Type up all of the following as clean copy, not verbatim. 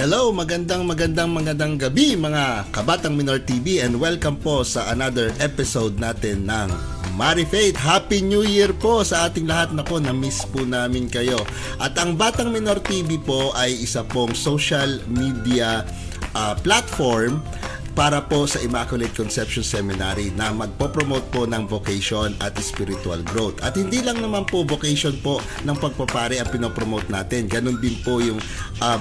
Hello, magandang gabi mga Kabatang Minor TV and welcome po sa another episode natin ng Mari Faith. Happy New Year po sa ating lahat. Nako, na-miss po namin kayo. At ang Batang Minor TV po ay isa pong social media platform para po sa Immaculate Conception Seminary na magpo-promote po ng vocation at spiritual growth. At hindi lang naman po vocation po ng pagpapare ang pinopromote natin. Ganon din po yung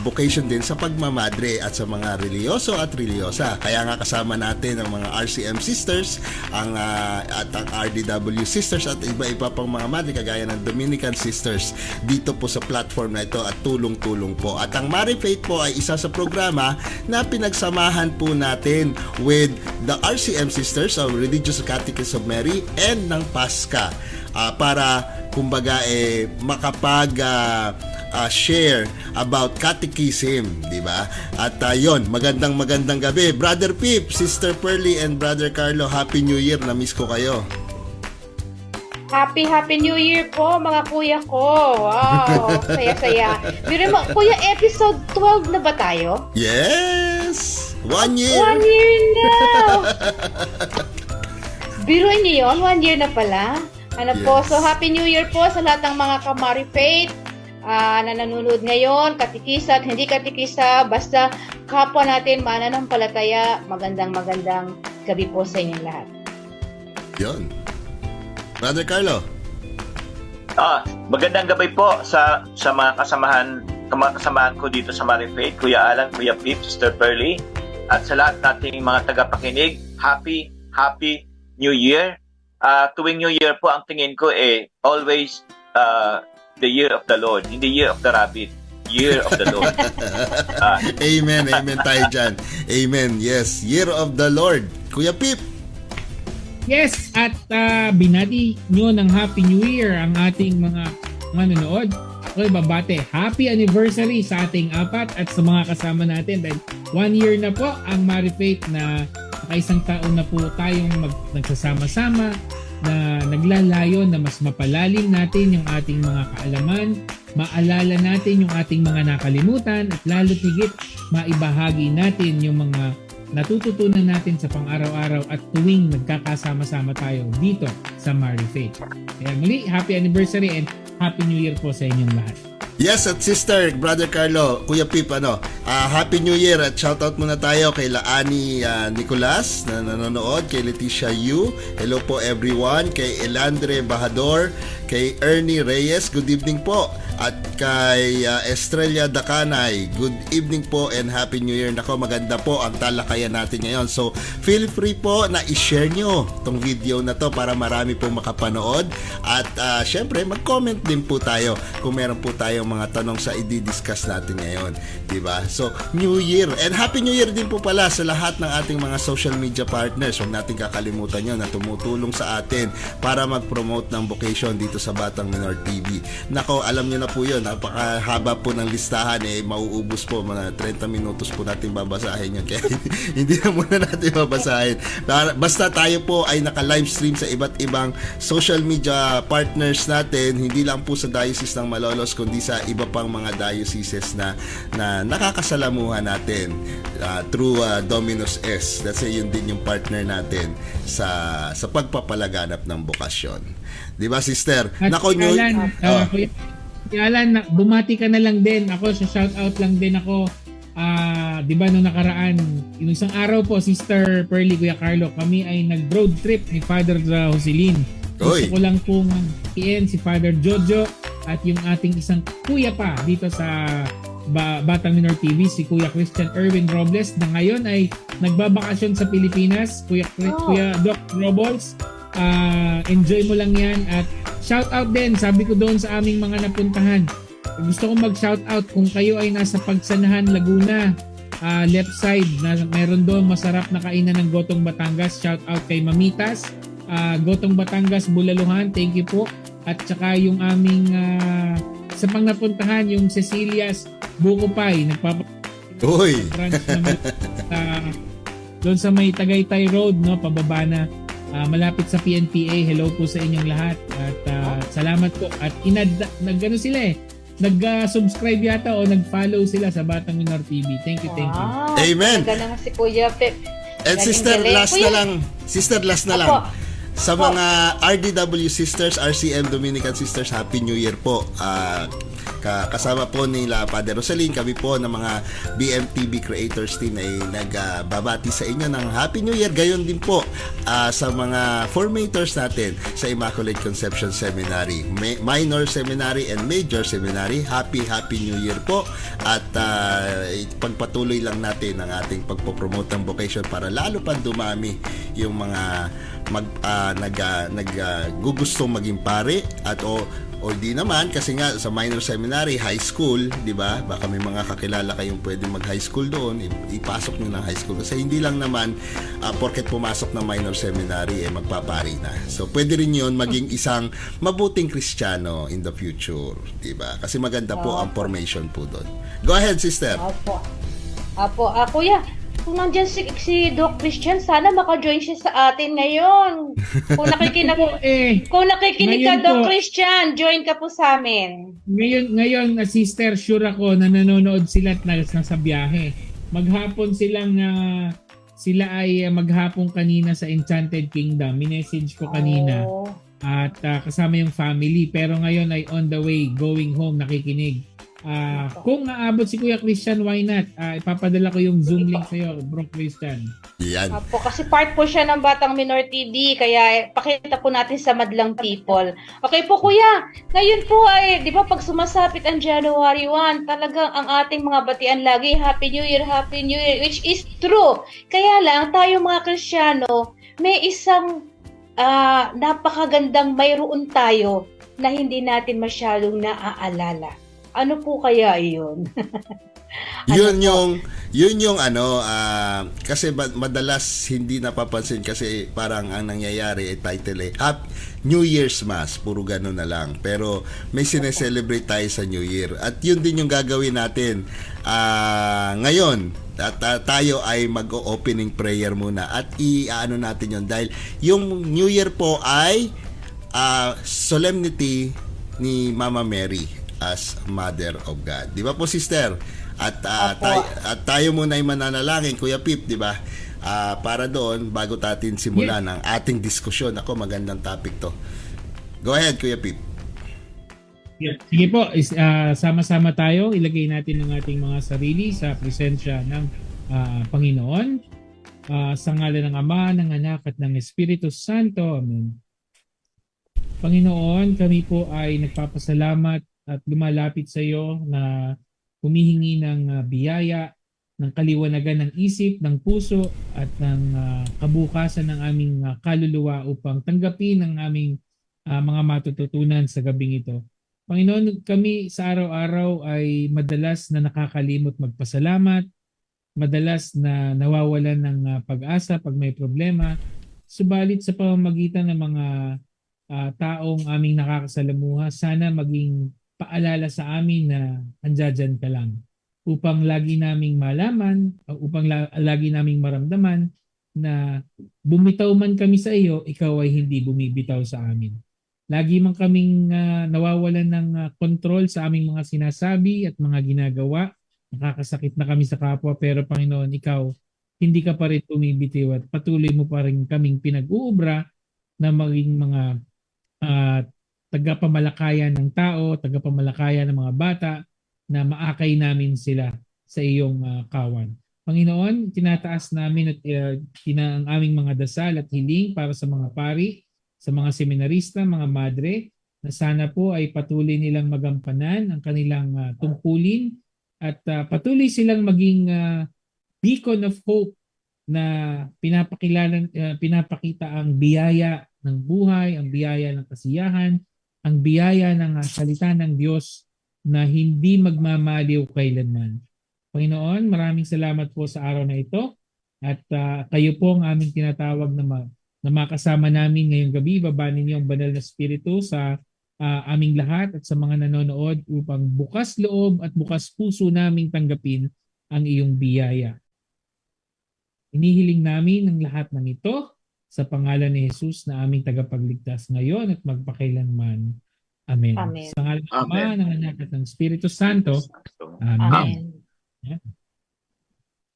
vocation din sa pagmamadre at sa mga religyoso at religyosa. Kaya nga kasama natin ang mga RCM sisters, at ang RDW sisters at iba-iba pang mga madre kagaya ng Dominican sisters dito po sa platform na ito at tulong-tulong po. At ang Mari Faith po ay isa sa programa na pinagsamahan po natin with the RCM Sisters of Religious Catechism of Mary and ng Pasca para kumbaga share about catechism, di ba? At yon, magandang gabi. Brother Pip, Sister Pearly and Brother Carlo, Happy New Year. Na-miss ko kayo. Happy New Year po mga kuya ko. Wow, saya-saya. Biro mo, kuya, episode 12 na ba tayo? Yes! 1 year! 1 year na! Biruin niyo yun, 1 year na pala. Po, so Happy New Year po sa lahat ng mga Kamari Faith na nanonood ngayon, katikisa at hindi katikisa, basta kapwa natin mananampalataya. Magandang gabi po sa inyong lahat. Yun. Brother Carlo. Magandang gabi po sa mga kasamahan ko dito sa Mari Faith, Kuya Alan, Kuya Pip, Sister Pearly, at sa lahat nating mga tagapakinig. Happy New Year. Tuwing New Year po, ang tingin ko always the year of the Lord, hindi year of the rabbit. Year of the Lord. Amen tayo dyan. Amen, yes. Year of the Lord. Kuya Pip. Yes, at binati nyo ng Happy New Year ang ating mga manonood. Okay, babate. Happy anniversary sa ating apat at sa mga kasama natin. Dahil 1 year na po ang Mari Faith na nakaisang taon na po tayong nagsasama-sama na naglalayo na mas mapalalim natin yung ating mga kaalaman, maalala natin yung ating mga nakalimutan at lalo't higit maibahagi natin yung mga natututunan natin sa pang-araw-araw at tuwing nagkakasama-sama tayo dito sa Mari Faith. Kaya muli, happy anniversary and happy new year po sa inyong lahat. Yes, at Sister, Brother Carlo, Kuya Pip, Happy New Year at shoutout muna tayo kay Laani Nicolas na nanonood, kay Leticia Yu, hello po everyone, kay Elandre Bahador, kay Ernie Reyes, good evening po, at kay Estrella Dacanay, good evening po and Happy New Year. Nako, maganda po ang talakayan natin ngayon. So, feel free po na i-share nyo tong video na to para marami pong makapanood at syempre mag-comment din po tayo kung meron po tayong mga tanong sa i-discuss natin ngayon, diba? So, New Year and Happy New Year din po pala sa lahat ng ating mga social media partners. Huwag natin kakalimutan yun na tumutulong sa atin para mag-promote ng vocation dito sa Batang Minor TV. Nako, alam nyo na po yun, napakahaba po ng listahan, mauubos po, mga 30 minutos po natin babasahin yun, kaya hindi na muna natin babasahin. Basta tayo po ay naka-livestream sa iba't ibang social media partners natin, hindi lang po sa Diocese ng Malolos kundi sa iba pang mga dioceses na nakakasalamuhan natin through Dominus S. That's yun din yung partner natin sa pagpapalaganap ng bokasyon. Di ba, Sister? At Nako, Kuya Alan, bumati ka na lang din. Ako, sa shoutout lang din ako. Di ba, nung nakaraan, yung isang araw po, Sister Pearly, Kuya Carlo, kami ay nag-road trip ni Father Joselin. Gusto ko lang pong PN si Father Jojo at yung ating isang kuya pa dito sa Batang Minor TV, si Kuya Christian Erwin Robles, na ngayon ay nagbabakasyon sa Pilipinas. Kuya Doc Robles, enjoy mo lang yan at shout out din, sabi ko doon sa aming mga napuntahan, gusto kong mag shout out kung kayo ay nasa Pagsanahan, Laguna, left side na meron doon masarap na kainan ng Gotong Batangas. Shout out kay Mamitas, Gotong Batangas, Bulaluhan, thank you po. At saka yung aming sa pang napuntahan, yung Cecilia's Buko Pie, branch na doon sa may Tagaytay Road, no, pababa na malapit sa PNPA. Hello po sa inyong lahat at salamat po. At nagano sila nag-subscribe yata o nag-follow sila sa Batang Minor TV. Thank you, thank you. Wow, Amen. talaga naman si Kuya Pep. And Galing, sister, galing. last Kuya, na lang. Sister, last na lang. Apo. Sa mga RDW sisters, RCM Dominican sisters, Happy New Year po. Kasama po nila Father Rosalyn, kami po ng mga BMTV Creators Team ay nagbabati sa inyo ng Happy New Year. Gayon din po sa mga formators natin sa Immaculate Conception Seminary, Minor Seminary and Major Seminary. Happy New Year po. At pagpatuloy lang natin ang ating pagpopromote ng vocation para lalo pa dumami yung mga gugustong maging pare at o di naman kasi nga sa minor seminary, high school, di ba? Baka may mga kakilala kayong pwede mag-high school doon, ipasok nyo ng high school. Kasi hindi lang naman porket pumasok ng minor seminary magpapari na. So pwede rin yun maging isang mabuting Kristiyano in the future, di ba? Kasi maganda po ang formation po doon. Go ahead, sister. Apo, Kuya, kung nandyan si Doc Christian, sana maka-join siya sa atin ngayon. Kung nakikinig, kung nakikinig ka, Ngayon Doc po. Christian, join ka po sa amin. Ngayon, sister, sure ako na nanonood sila at nasa biyahe. Maghapon sila ay maghapon kanina sa Enchanted Kingdom. Minessage ko kanina. Oh. At kasama yung family. Pero ngayon ay on the way, going home, nakikinig. Kung naabot si Kuya Christian, why not? Ipapadala ko yung Zoom link sa'yo, Bro Christian. Yan. Apo, kasi part po siya ng Batang Minor TV, kaya pakita po natin sa madlang people. Okay po, Kuya. Ngayon po ay, di ba, pag sumasapit ang January 1, talagang ang ating mga batian lagi, Happy New Year, which is true. Kaya lang, tayo mga Kristiyano, may isang napakagandang mayroon tayo na hindi natin masyadong naaalala. Ano po kaya iyon? Yun yung kasi madalas hindi napapansin kasi parang ang nangyayari ay title New Year's Mass, puro ganun na lang. Pero may sineselebrate tayo sa New Year. At yun din yung gagawin natin ngayon. At tayo ay mag-opening prayer muna at i-ano natin yun dahil yung New Year po ay solemnity ni Mama Mary as Mother of God. Di ba po, sister? At tayo muna ay mananalangin, Kuya Pip, di ba? Para doon, bago natin simulan ang ating diskusyon. Ako, magandang topic to. Go ahead, Kuya Pip. Sige po, sama-sama tayo. Ilagay natin ang ating mga sarili sa presensya ng Panginoon. Sa ngalan ng Ama, ng Anak, at ng Espiritu Santo. Amen. Panginoon, kami po ay nagpapasalamat at lumalapit sa iyo na humihingi ng biyaya, ng kaliwanagan ng isip, ng puso at ng kabukasan ng aming kaluluwa upang tanggapin ang aming mga matututunan sa gabing ito. Panginoon, kami sa araw-araw ay madalas na nakakalimot magpasalamat, madalas na nawawalan ng pag-asa pag may problema, subalit sa pamamagitan ng mga taong aming nakakasalamuha, sana maging paalala sa amin na andyan ka lang upang lagi naming malaman, upang lagi naming maramdaman na bumitaw man kami sa iyo, ikaw ay hindi bumibitaw sa amin. Lagi man kaming nawawalan ng kontrol sa aming mga sinasabi at mga ginagawa, nakakasakit na kami sa kapwa, pero Panginoon, ikaw hindi ka pa rin bumibitiw at patuloy mo pa rin kaming pinag-uubra na maging mga tagapamalakayan ng tao, tagapamalakayan ng mga bata na maakay namin sila sa iyong kawan. Panginoon, tinataas namin at ang aming mga dasal at hiling para sa mga pari, sa mga seminarista, mga madre, na sana po ay patuloy nilang magampanan ang kanilang tungkulin at patuloy silang maging beacon of hope na pinapakita ang biyaya ng buhay, ang biyaya ng kasiyahan, ang biyaya ng salita ng Diyos na hindi magmamaliw kailanman. Panginoon, maraming salamat po sa araw na ito at kayo po ang aming tinatawag na makasama namin ngayong gabi. Baba ninyo ang banal na spirito sa aming lahat at sa mga nanonood upang bukas loob at bukas puso naming tanggapin ang iyong biyaya. Inihiling namin ang lahat ng ito sa pangalan ni Jesus na aming tagapagligtas ngayon at magpakailanman. Amen. Amen. Sa ngalan ng Ama, Amen. ng Anak at ng Espiritu Santo. Amen. Amen.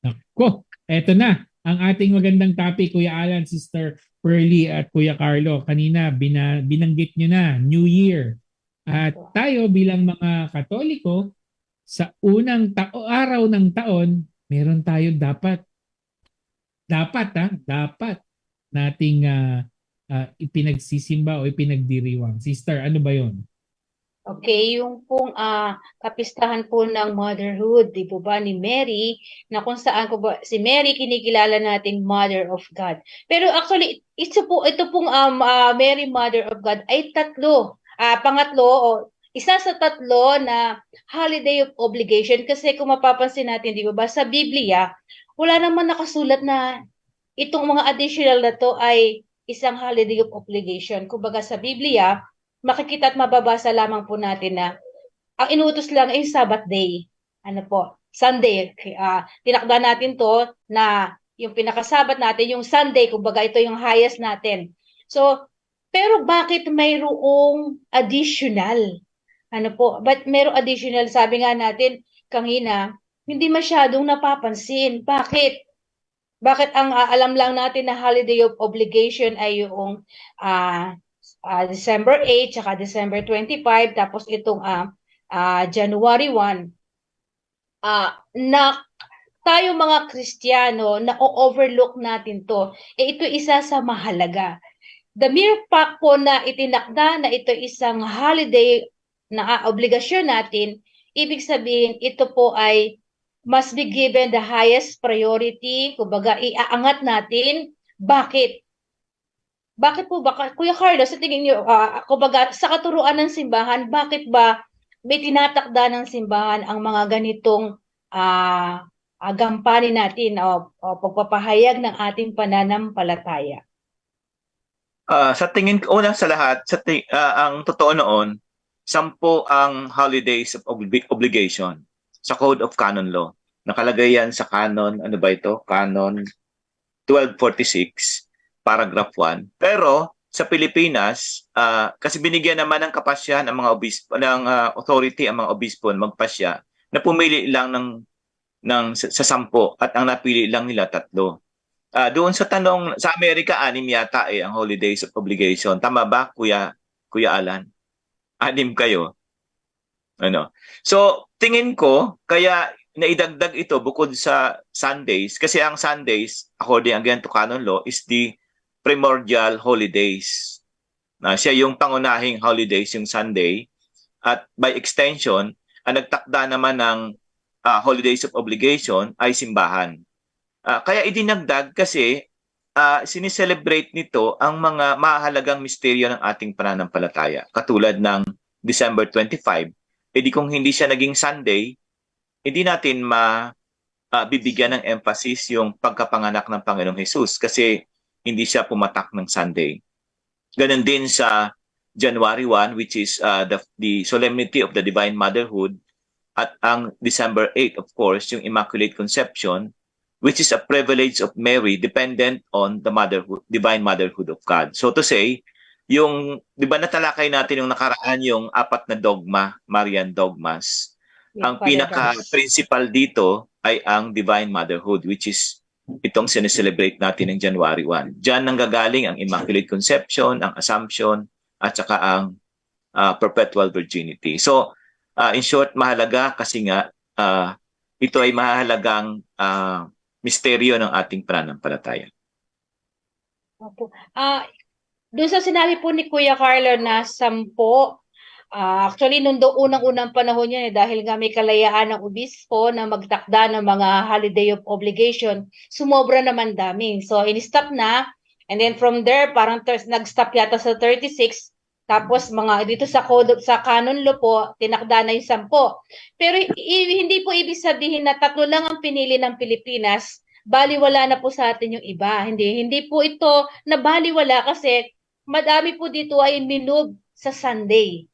Nako, eto na ang ating magandang topic, Kuya Alan, Sister Pearly at Kuya Carlo. Kanina binanggit nyo na, New Year. At tayo bilang mga Katoliko, sa unang araw ng taon, meron tayo dapat nating ipinagsisimba o ipinagdiriwang. Sister, ano ba yon? Okay, yung pong kapistahan po ng motherhood, di po ba, ni Mary, na kung saan po ba, si Mary kinikilala nating Mother of God. Pero actually, ito pong Mary Mother of God ay pangatlo, o isa sa tatlo na holiday of obligation. Kasi kung mapapansin natin, di ba, sa Biblia, wala naman nakasulat na itong mga additional na to ay isang holiday of obligation. Kumbaga sa Biblia, makikita at mababasa lamang po natin na ang inuutos lang ay Sabbath day. Ano po? Sunday. Tinakda natin to na yung pinakasabat natin, yung Sunday, kumbaga ito yung highest natin. So, pero bakit mayroong additional? Ano po? But mayroong additional, sabi nga natin kanina, hindi masyadong napapansin. Bakit? Bakit ang alam lang natin na holiday of obligation ay yung December 8 tsaka December 25, tapos itong January 1, na tayo mga Kristiyano na overlook natin to. Ito isa sa mahalaga. The mere fact po na itinakda na ito isang holiday na obligasyon natin, ibig sabihin ito po ay must be given the highest priority, kumbaga iaangat natin. Bakit? Bakit po ba, Kuya Carlo, sa tingin niyo, kumbaga sa katuruan ng simbahan, bakit ba may tinatakda ng simbahan ang mga ganitong gampanin natin o pagpapahayag ng ating pananampalataya? Sa tingin ko, una sa lahat, ang totoo noon, 10 ang holidays of obligation sa Code of Canon Law. Nakalagay yan sa Canon, ano ba ito? Canon 1246. Paragraph 1. Pero sa Pilipinas, kasi binigyan naman ng kapasyahan ang mga obispo, ng authority ang mga obispo magpasya na pumili lang sa 10 at ang napili lang nila 3. Doon sa tanong, sa Amerika 6 yata ang holidays of obligation. Tama ba, Kuya Alan? 6 kayo. Ano? So, tingin ko kaya naidagdag ito bukod sa Sundays, kasi ang Sundays, according again to Canon Law, is the primordial holidays. Siya yung pangunahing holidays, yung Sunday. At by extension, ang nagtakda naman ng holidays of obligation ay simbahan. Kaya idinagdag kasi sineselebrate nito ang mga mahalagang misteryo ng ating pananampalataya. Katulad ng December 25. Di kung hindi siya naging Sunday, hindi natin bibigyan ng emphasis yung pagkapanganak ng Panginoong Jesus kasi hindi siya pumatak ng Sunday. Ganon din sa January 1, which is the Solemnity of the Divine Motherhood, at ang December 8, of course, yung Immaculate Conception, which is a privilege of Mary dependent on the divine motherhood of God. So to say, yung, di ba natalakay natin yung nakaraan yung 4 na dogma, Marian dogmas. Ang pinaka-principal dito ay ang divine motherhood, which is itong sineselebrate natin ng January 1. Diyan nanggagaling ang Immaculate Conception, ang Assumption, at saka ang Perpetual Virginity. So, in short, mahalaga kasi nga ito ay mahalagang misteryo ng ating pananampalataya. Opo. Doon sa sinabi po ni Kuya Carlo na 10, actually, nung unang-unang panahon yan, dahil nga may kalayaan ng obispo na magtakda ng mga holiday of obligation, sumobra naman dami. So, in-stop na, and then from there, parang nag-stop yata sa 36, tapos mga dito sa Canon Law po, tinakda na yung 10. Pero hindi po ibig sabihin na 3 lang ang pinili ng Pilipinas, baliwala na po sa atin yung iba. Hindi po ito nabaliwala kasi madami po dito ay minove sa Sunday.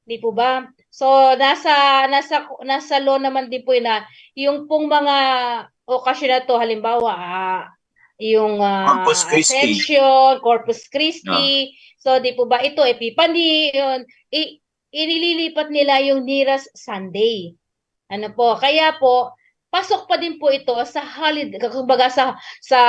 Di po ba? So, nasa law naman din po na yung pong mga okasyon na to, halimbawa, yung Corpus Christi. Ascension, Corpus Christi. So, di po ba ito, Epiphany, yun. inililipat nila yung Nearest Sunday. Ano po? Kaya po, pasok pa din po ito sa holiday, kumbaga sa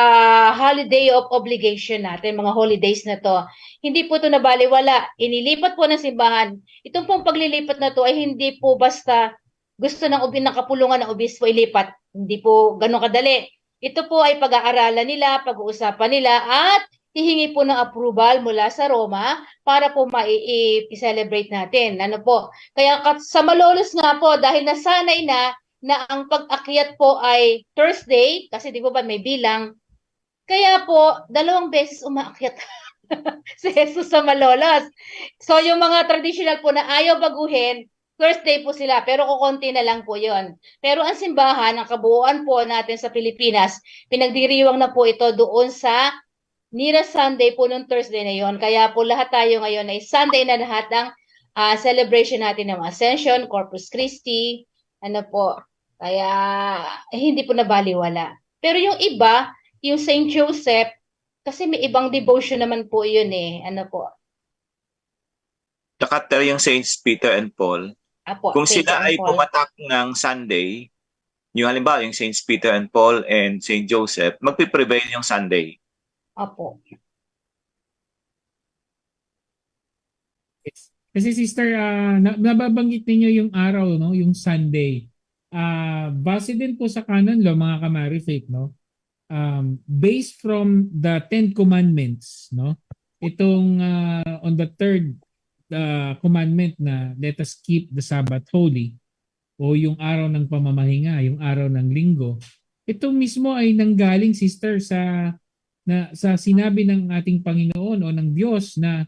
holiday of obligation natin, mga holidays na to. Hindi po ito nabaliwala. Inilipat po ng simbahan. Itong pong paglilipat na to ay hindi po basta gusto ng kapulungan ng obispo ilipat. Hindi po ganun kadali. Ito po ay pag-aaralan nila, pag-uusapan nila, at hihingi po ng approval mula sa Roma para po i-celebrate natin. Ano po? Kaya sa Malolos nga po, dahil nasanay na ang pag-akyat po ay Thursday, kasi di ba may bilang, kaya po, 2 beses umaakyat si Jesus sa Malolos. So, yung mga traditional po na ayaw baguhin, Thursday po sila, pero kukonti na lang po yon. Pero ang simbahan, ang kabuuan po natin sa Pilipinas, pinagdiriwang na po ito doon sa Nearest Sunday po nung Thursday na yon. Kaya po lahat tayo ngayon ay Sunday na lahat ng celebration natin ng Ascension, Corpus Christi, ano po. Kaya hindi po nabaliwala. Pero yung iba, yung Saint Joseph, kasi may ibang devotion naman po yun eh. Ano po? Tsaka yung Saints Peter and Paul, Apo, kung Peter sila and ay Paul. pumatak ng Sunday, yung halimbawa yung Saints Peter and Paul and Saint Joseph, magpiprevail yung Sunday. Apo. Kasi sister, nababanggit ninyo yung araw, no, yung Sunday. Base din po sa canon law, mga Kamari Faith, no? Based from the 10 commandments, no? Itong on the third commandment na let us keep the Sabbath holy, o yung araw ng pamamahinga, yung araw ng linggo. Ito mismo ay nanggaling, sister, sa sinabi ng ating Panginoon o ng Diyos na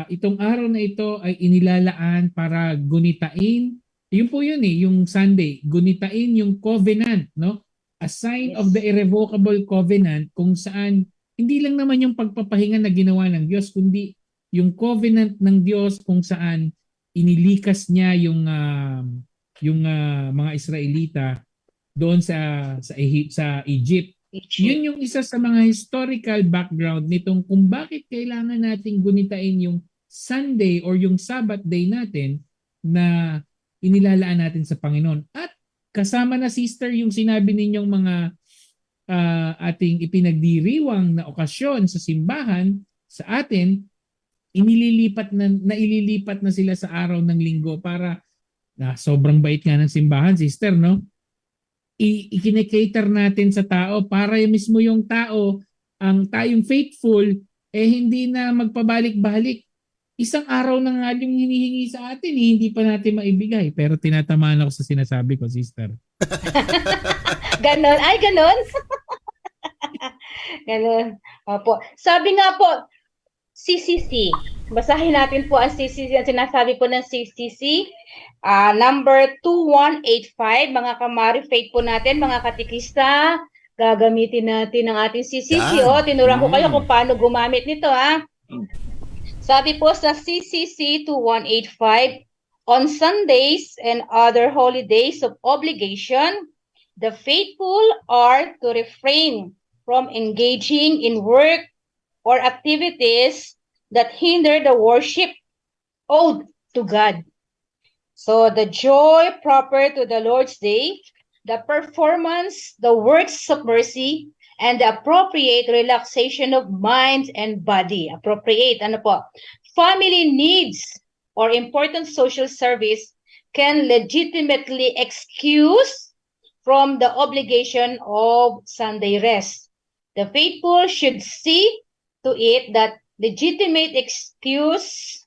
itong araw na ito ay inilalaan para gunitain. Yun po yun eh, yung Sunday, gunitain yung covenant, no? A sign of the irrevocable covenant, kung saan hindi lang naman yung pagpapahinga na ginawa ng Diyos, kundi yung covenant ng Diyos kung saan inilikas niya yung mga Israelita doon sa Egypt. Yun yung isa sa mga historical background nitong kung bakit kailangan nating gunitain yung Sunday or yung Sabbath day natin na inilalaan natin sa Panginoon. At kasama na, sister, yung sinabi ninyong mga ating ipinagdiriwang na okasyon sa simbahan sa atin, naililipat na sila sa araw ng linggo para sobrang bait nga ng simbahan, sister, no? Ikinikater natin sa tao para mismo yung tao, ang tayong faithful, hindi na magpabalik-balik. Isang araw na nga yung hinihingi sa atin, hindi pa natin maibigay. Pero tinatamaan ako sa sinasabi ko, sister. Ganon? Ay, ganon? Ganon. Opo. Sabi nga po, CCC. Basahin natin po ang CCC, ang sinasabi po ng CCC. Number 2185, mga Kamari Faith po natin, mga katikista, gagamitin natin ang ating CCC. Tinuruan ko kayo kung paano gumamit nito, ha? Sabi po sa CCC 2185, on Sundays and other holidays of obligation, the faithful are to refrain from engaging in work or activities that hinder the worship owed to God. So the joy proper to the Lord's Day, the performance, the works of mercy, and the appropriate relaxation of mind and body. Appropriate, ano po? Family needs or important social service can legitimately excuse from the obligation of Sunday rest. The faithful should see to it that legitimate excuses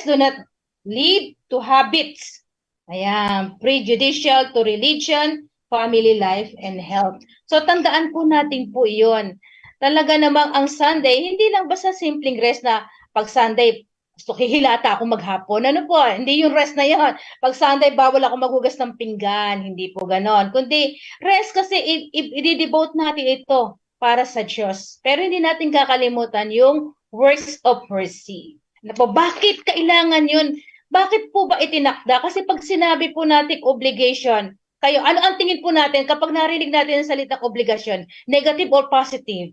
do not lead to habits. Ayan, prejudicial to religion, family life, and health. So tandaan po natin po iyon. Talaga namang ang Sunday, hindi lang basta simpleng rest na pag Sunday, gusto hihilata ako maghapon. Ano po, hindi yung rest na yon. Pag Sunday, bawal ako maghugas ng pinggan. Hindi po ganon. Kundi rest kasi i-devote natin ito para sa Diyos. Pero hindi natin kakalimutan yung works of mercy. Ano po, bakit kailangan yun? Bakit po ba itinakda? Kasi pag sinabi po natin obligation, kayo, ano ang tingin po natin kapag narinig natin ang salitang obligasyon? Negative or positive?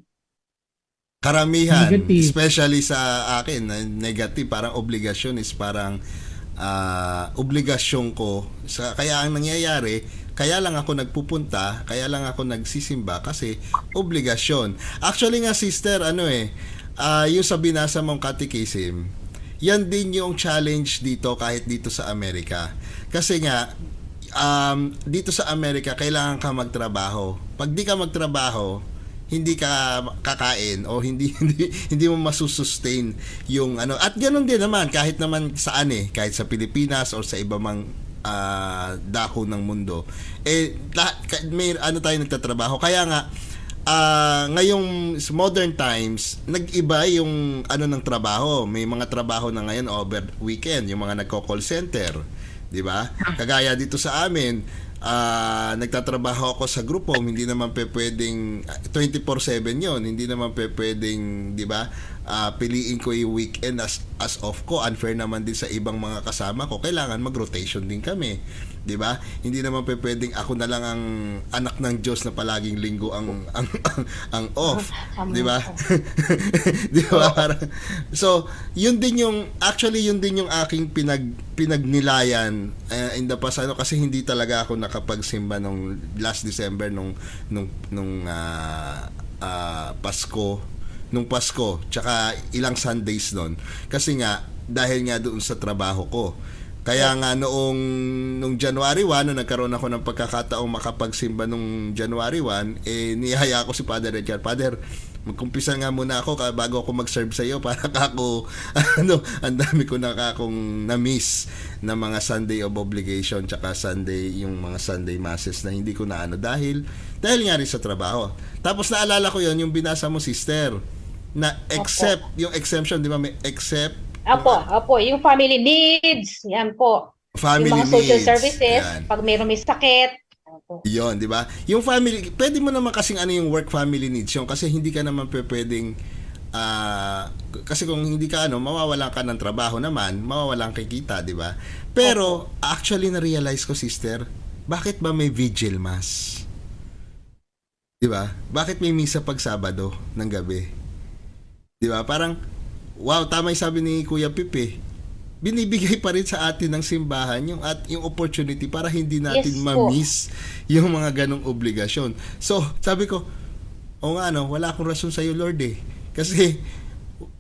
Karamihan, Negative. especially sa akin, negative, parang obligasyon is parang obligasyon ko. Kaya ang nangyayari, kaya lang ako nagpupunta, kaya lang ako nagsisimba kasi obligasyon. Actually nga sister, yung sa binasa mong catechism, yan din yung challenge dito kahit dito sa Amerika. Kasi nga, dito sa Amerika, kailangan ka magtrabaho. Pag di ka magtrabaho, hindi ka kakain o hindi mo masusustain yung at ganoon din naman kahit naman saan kahit sa Pilipinas o sa iba mang dako ng mundo may tayo nagtatrabaho kaya nga ngayong modern times nag-iba yung ng trabaho. May mga trabaho na ngayon over weekend, yung mga nagko-call center, di ba? Kagaya dito sa amin, nagtatrabaho ako sa group home, hindi naman pwedeng 24/7 yon, hindi naman pwedeng, di ba, piliin ko yung weekend as off ko. Unfair naman din sa ibang mga kasama ko, kailangan mag-rotation din kami, di ba? Hindi naman pwedeng ako na lang ang anak ng Diyos na palaging linggo ang off, di ba? Di ba? So yun din yung aking pinagnilayan in the past, kasi hindi talaga ako nakapagsimba nung last December nung Pasko, tsaka ilang Sundays nun. Kasi nga, dahil nga doon sa trabaho ko. Kaya nga nung January 1, nung nagkaroon ako ng pagkakataong makapagsimba nung January 1, niyaya ko si Father Richard, Father, magkumpisa nga muna ako bago ako mag-serve sa iyo para ako, ang dami ko na akong na-miss na mga Sunday of obligation, tsaka yung mga Sunday masses na hindi ko na dahil nga rin sa trabaho. Tapos naalala ko yon yung binasa mo, sister, na except yung exemption, di ba, may except Apo, yung family needs, yan po. Family yung mga social needs, services, yan. pag mayroong may sakit. Apo. Yun, di ba? Yung family, pwede mo naman kasing yung work family needs yung kasi hindi ka naman pwedeng kasi kung hindi ka mawawalan ka ng trabaho naman, mawawalan kay kita, di ba? Pero actually na-realize ko, sister, bakit ba may vigil mass? Di ba? Bakit may misa pag Sabado ng gabi? Di ba? Parang wow, tama yung sabi ni Kuya Pipe. Binibigay pa rin sa atin ng simbahan yung opportunity para hindi natin ma-miss yung mga ganong obligasyon. So, sabi ko, wala akong rason sa iyo, Lord Kasi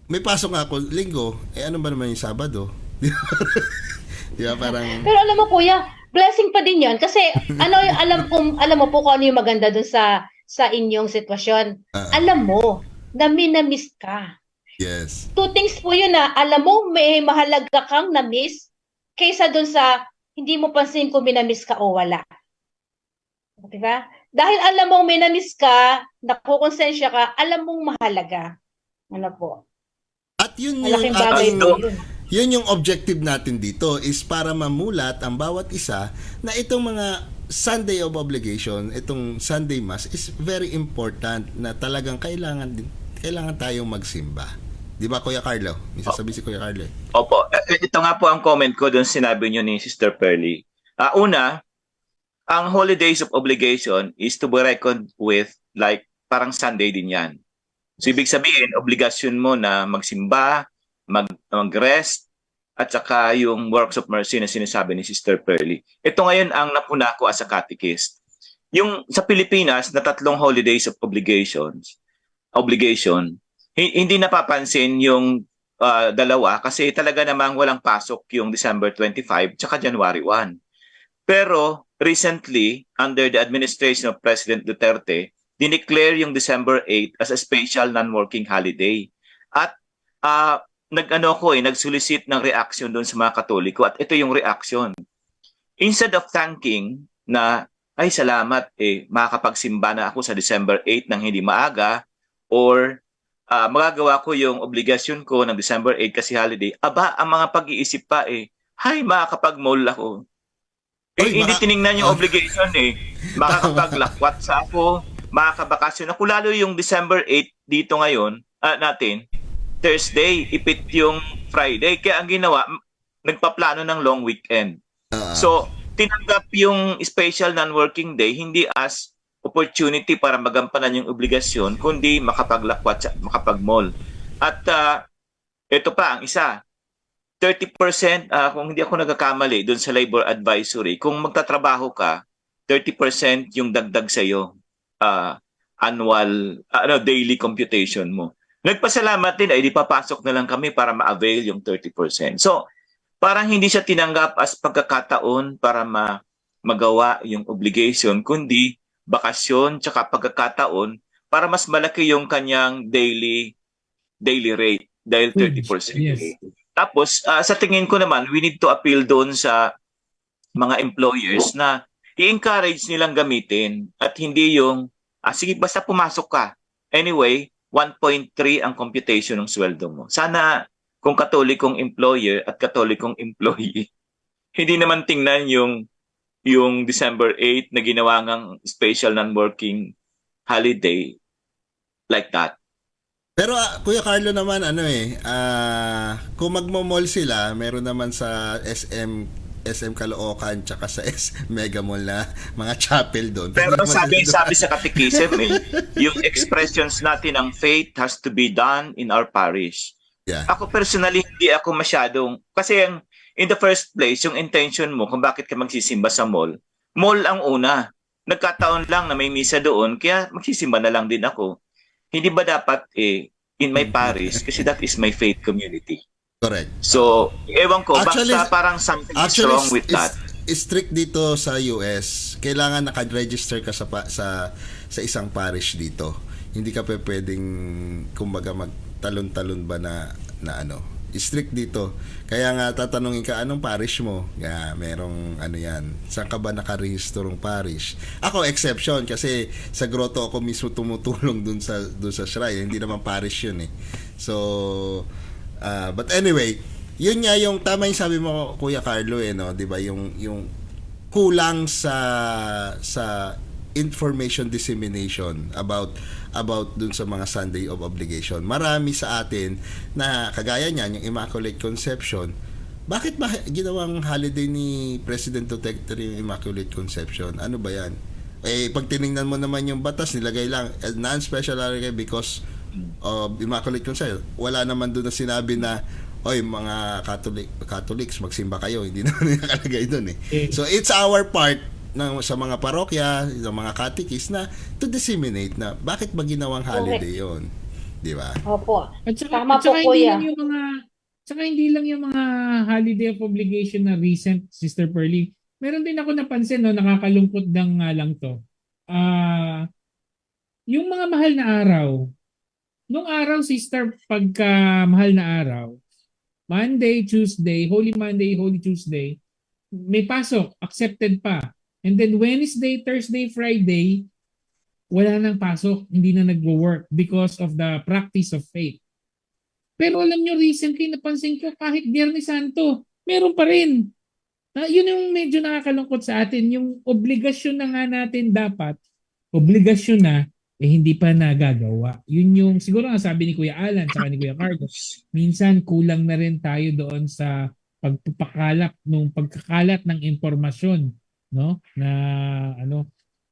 may pasok nga ako linggo, ano ba naman yung Sabado? Di ba parang Pero alam mo kuya, blessing pa din 'yon kasi alam mo po kung ano yung maganda dun sa inyong sitwasyon. Alam mo na minamiss ka. yes. Two things po yun na alam mo may mahalaga kang na-miss kaysa dun sa hindi mo pansin kung minamiss ka o wala. Diba? Dahil alam mong may na-miss ka, nakukonsensya ka, alam mong mahalaga. Ano po? At yun Malaking yung bagay ating, po yun. yun yung objective natin dito is para mamulat ang bawat isa na itong mga Sunday of obligation, itong Sunday Mass is very important na talagang kailangan tayong magsimba. Di ba, Kuya Carlo? May sasabihin si Kuya Carlo. Opo. Ito nga po ang comment ko doon sinabi niyo ni Sister Pearly. Una, ang holidays of obligation is to be reckoned with like parang Sunday din yan. So ibig sabihin, obligasyon mo na magsimba, mag-rest, at saka yung works of mercy na sinasabi ni Sister Pearly. Ito ngayon ang napuna ko as a catechist. Yung sa Pilipinas na 3 holidays of obligation, hindi napapansin yung dalawa kasi talaga namang walang pasok yung December 25 tsaka January 1. Pero recently, under the administration of President Duterte, dineclare yung December 8 as a special non-working holiday. At nag-solicit ng reaction doon sa mga Katoliko at ito yung reaction. Instead of thanking na, ay salamat, makakapagsimba na ako sa December 8 nang hindi maaga or magagawa ko yung obligasyon ko ng December 8 kasi holiday, ang mga pag-iisip pa hay, makakapag-mall ako. Hindi tiningnan yung obligation makakapag-lakwat sa ako, makakabakasyon ako, lalo yung December 8 dito ngayon, natin, Thursday, ipit yung Friday. Kaya ang ginawa, nagpaplano ng long weekend. So, tinanggap yung special non-working day hindi as opportunity para magampanan yung obligasyon, kundi makapaglakwat, makapag-mall. At ito pa, ang isa, 30%, kung hindi ako nagkakamali doon sa labor advisory, kung magtatrabaho ka, 30% yung dagdag sa'yo, annual, daily computation mo. Nagpasalamat din, ay di papasok na lang kami para ma-avail yung 30%. So, parang hindi siya tinanggap as pagkakataon para magawa yung obligation, kundi bakasyon tsaka pagkakataon para mas malaki yung kanyang daily rate dahil 30%. Yes. Tapos, sa tingin ko naman, we need to appeal doon sa mga employers na i-encourage nilang gamitin at hindi yung, sige, basta pumasok ka. Anyway, 1.3 ang computation ng sweldo mo. Sana kung katolikong employer at katolikong employee, hindi naman tingnan yung December 8 na ginawa ng special non-working holiday like that. Pero Kuya Carlo naman kung magmo-mall sila, meron naman sa SM Caloocan tsaka sa Mega Mall na mga chapel doon. Pero sabi sa Catechism, yung expressions natin ng faith has to be done in our parish. Yeah. Ako personally, hindi ako masyadong, kasi in the first place, yung intention mo kung bakit ka magsisimba sa mall ang una. Nagkataon lang na may misa doon, kaya magsisimba na lang din ako. Hindi ba dapat in my parish, kasi that is my faith community. Correct. So, ewan ko, Actually, basta parang something is wrong with that. Strict dito sa US, kailangan naka-register ka sa isang parish dito. Hindi ka pwedeng kumbaga magtalon-talon ba na strict dito. Kaya nga tatanungin ka, anong parish mo? Merong yan. Saan ka ba nakarehistro ng parish? Ako exception kasi sa grotto ako mismo tumutulong dun sa shrine. Hindi naman parish yun eh. So but anyway, yun nga yung tama yung sabi mo Kuya Carlo 'di ba? Yung kulang sa information dissemination about dun sa mga Sunday of obligation. Marami sa atin na kagaya niyan, yung Immaculate Conception. Bakit ba ginawang holiday ni President Duterte yung Immaculate Conception? Ano ba yan? Pag tinignan mo naman yung batas, nilagay lang non-special holiday because of Immaculate Conception. Wala naman doon na sinabi na mga Catholics, magsimba kayo. Hindi naman nakalagay doon So it's our part sa mga parokya, sa mga catechist na to disseminate na bakit ba ginawang holiday yon, di ba? Opo. Tama po, Kuya. Hindi lang yung mga holiday of obligation na recent, Sister Pearly. Meron din ako napansin, nakakalungkot lang to. Yung mga mahal na araw, nung araw, Sister, pagka mahal na araw, Monday, Tuesday, Holy Monday, Holy Tuesday, may pasok, accepted pa. And then Wednesday, Thursday, Friday, wala nang pasok, hindi na nagwo-work because of the practice of faith. Pero alam nyo, recently napansin ko kahit Biyernes Santo, meron pa rin. Yun yung medyo nakakalungkot sa atin, yung obligasyon na nga natin dapat, obligasyon na, hindi pa nagagawa. Yun yung, siguro nga sabi ni Kuya Alan, saka ni Kuya Carlos, minsan kulang na rin tayo doon sa pagkakalat ng impormasyon.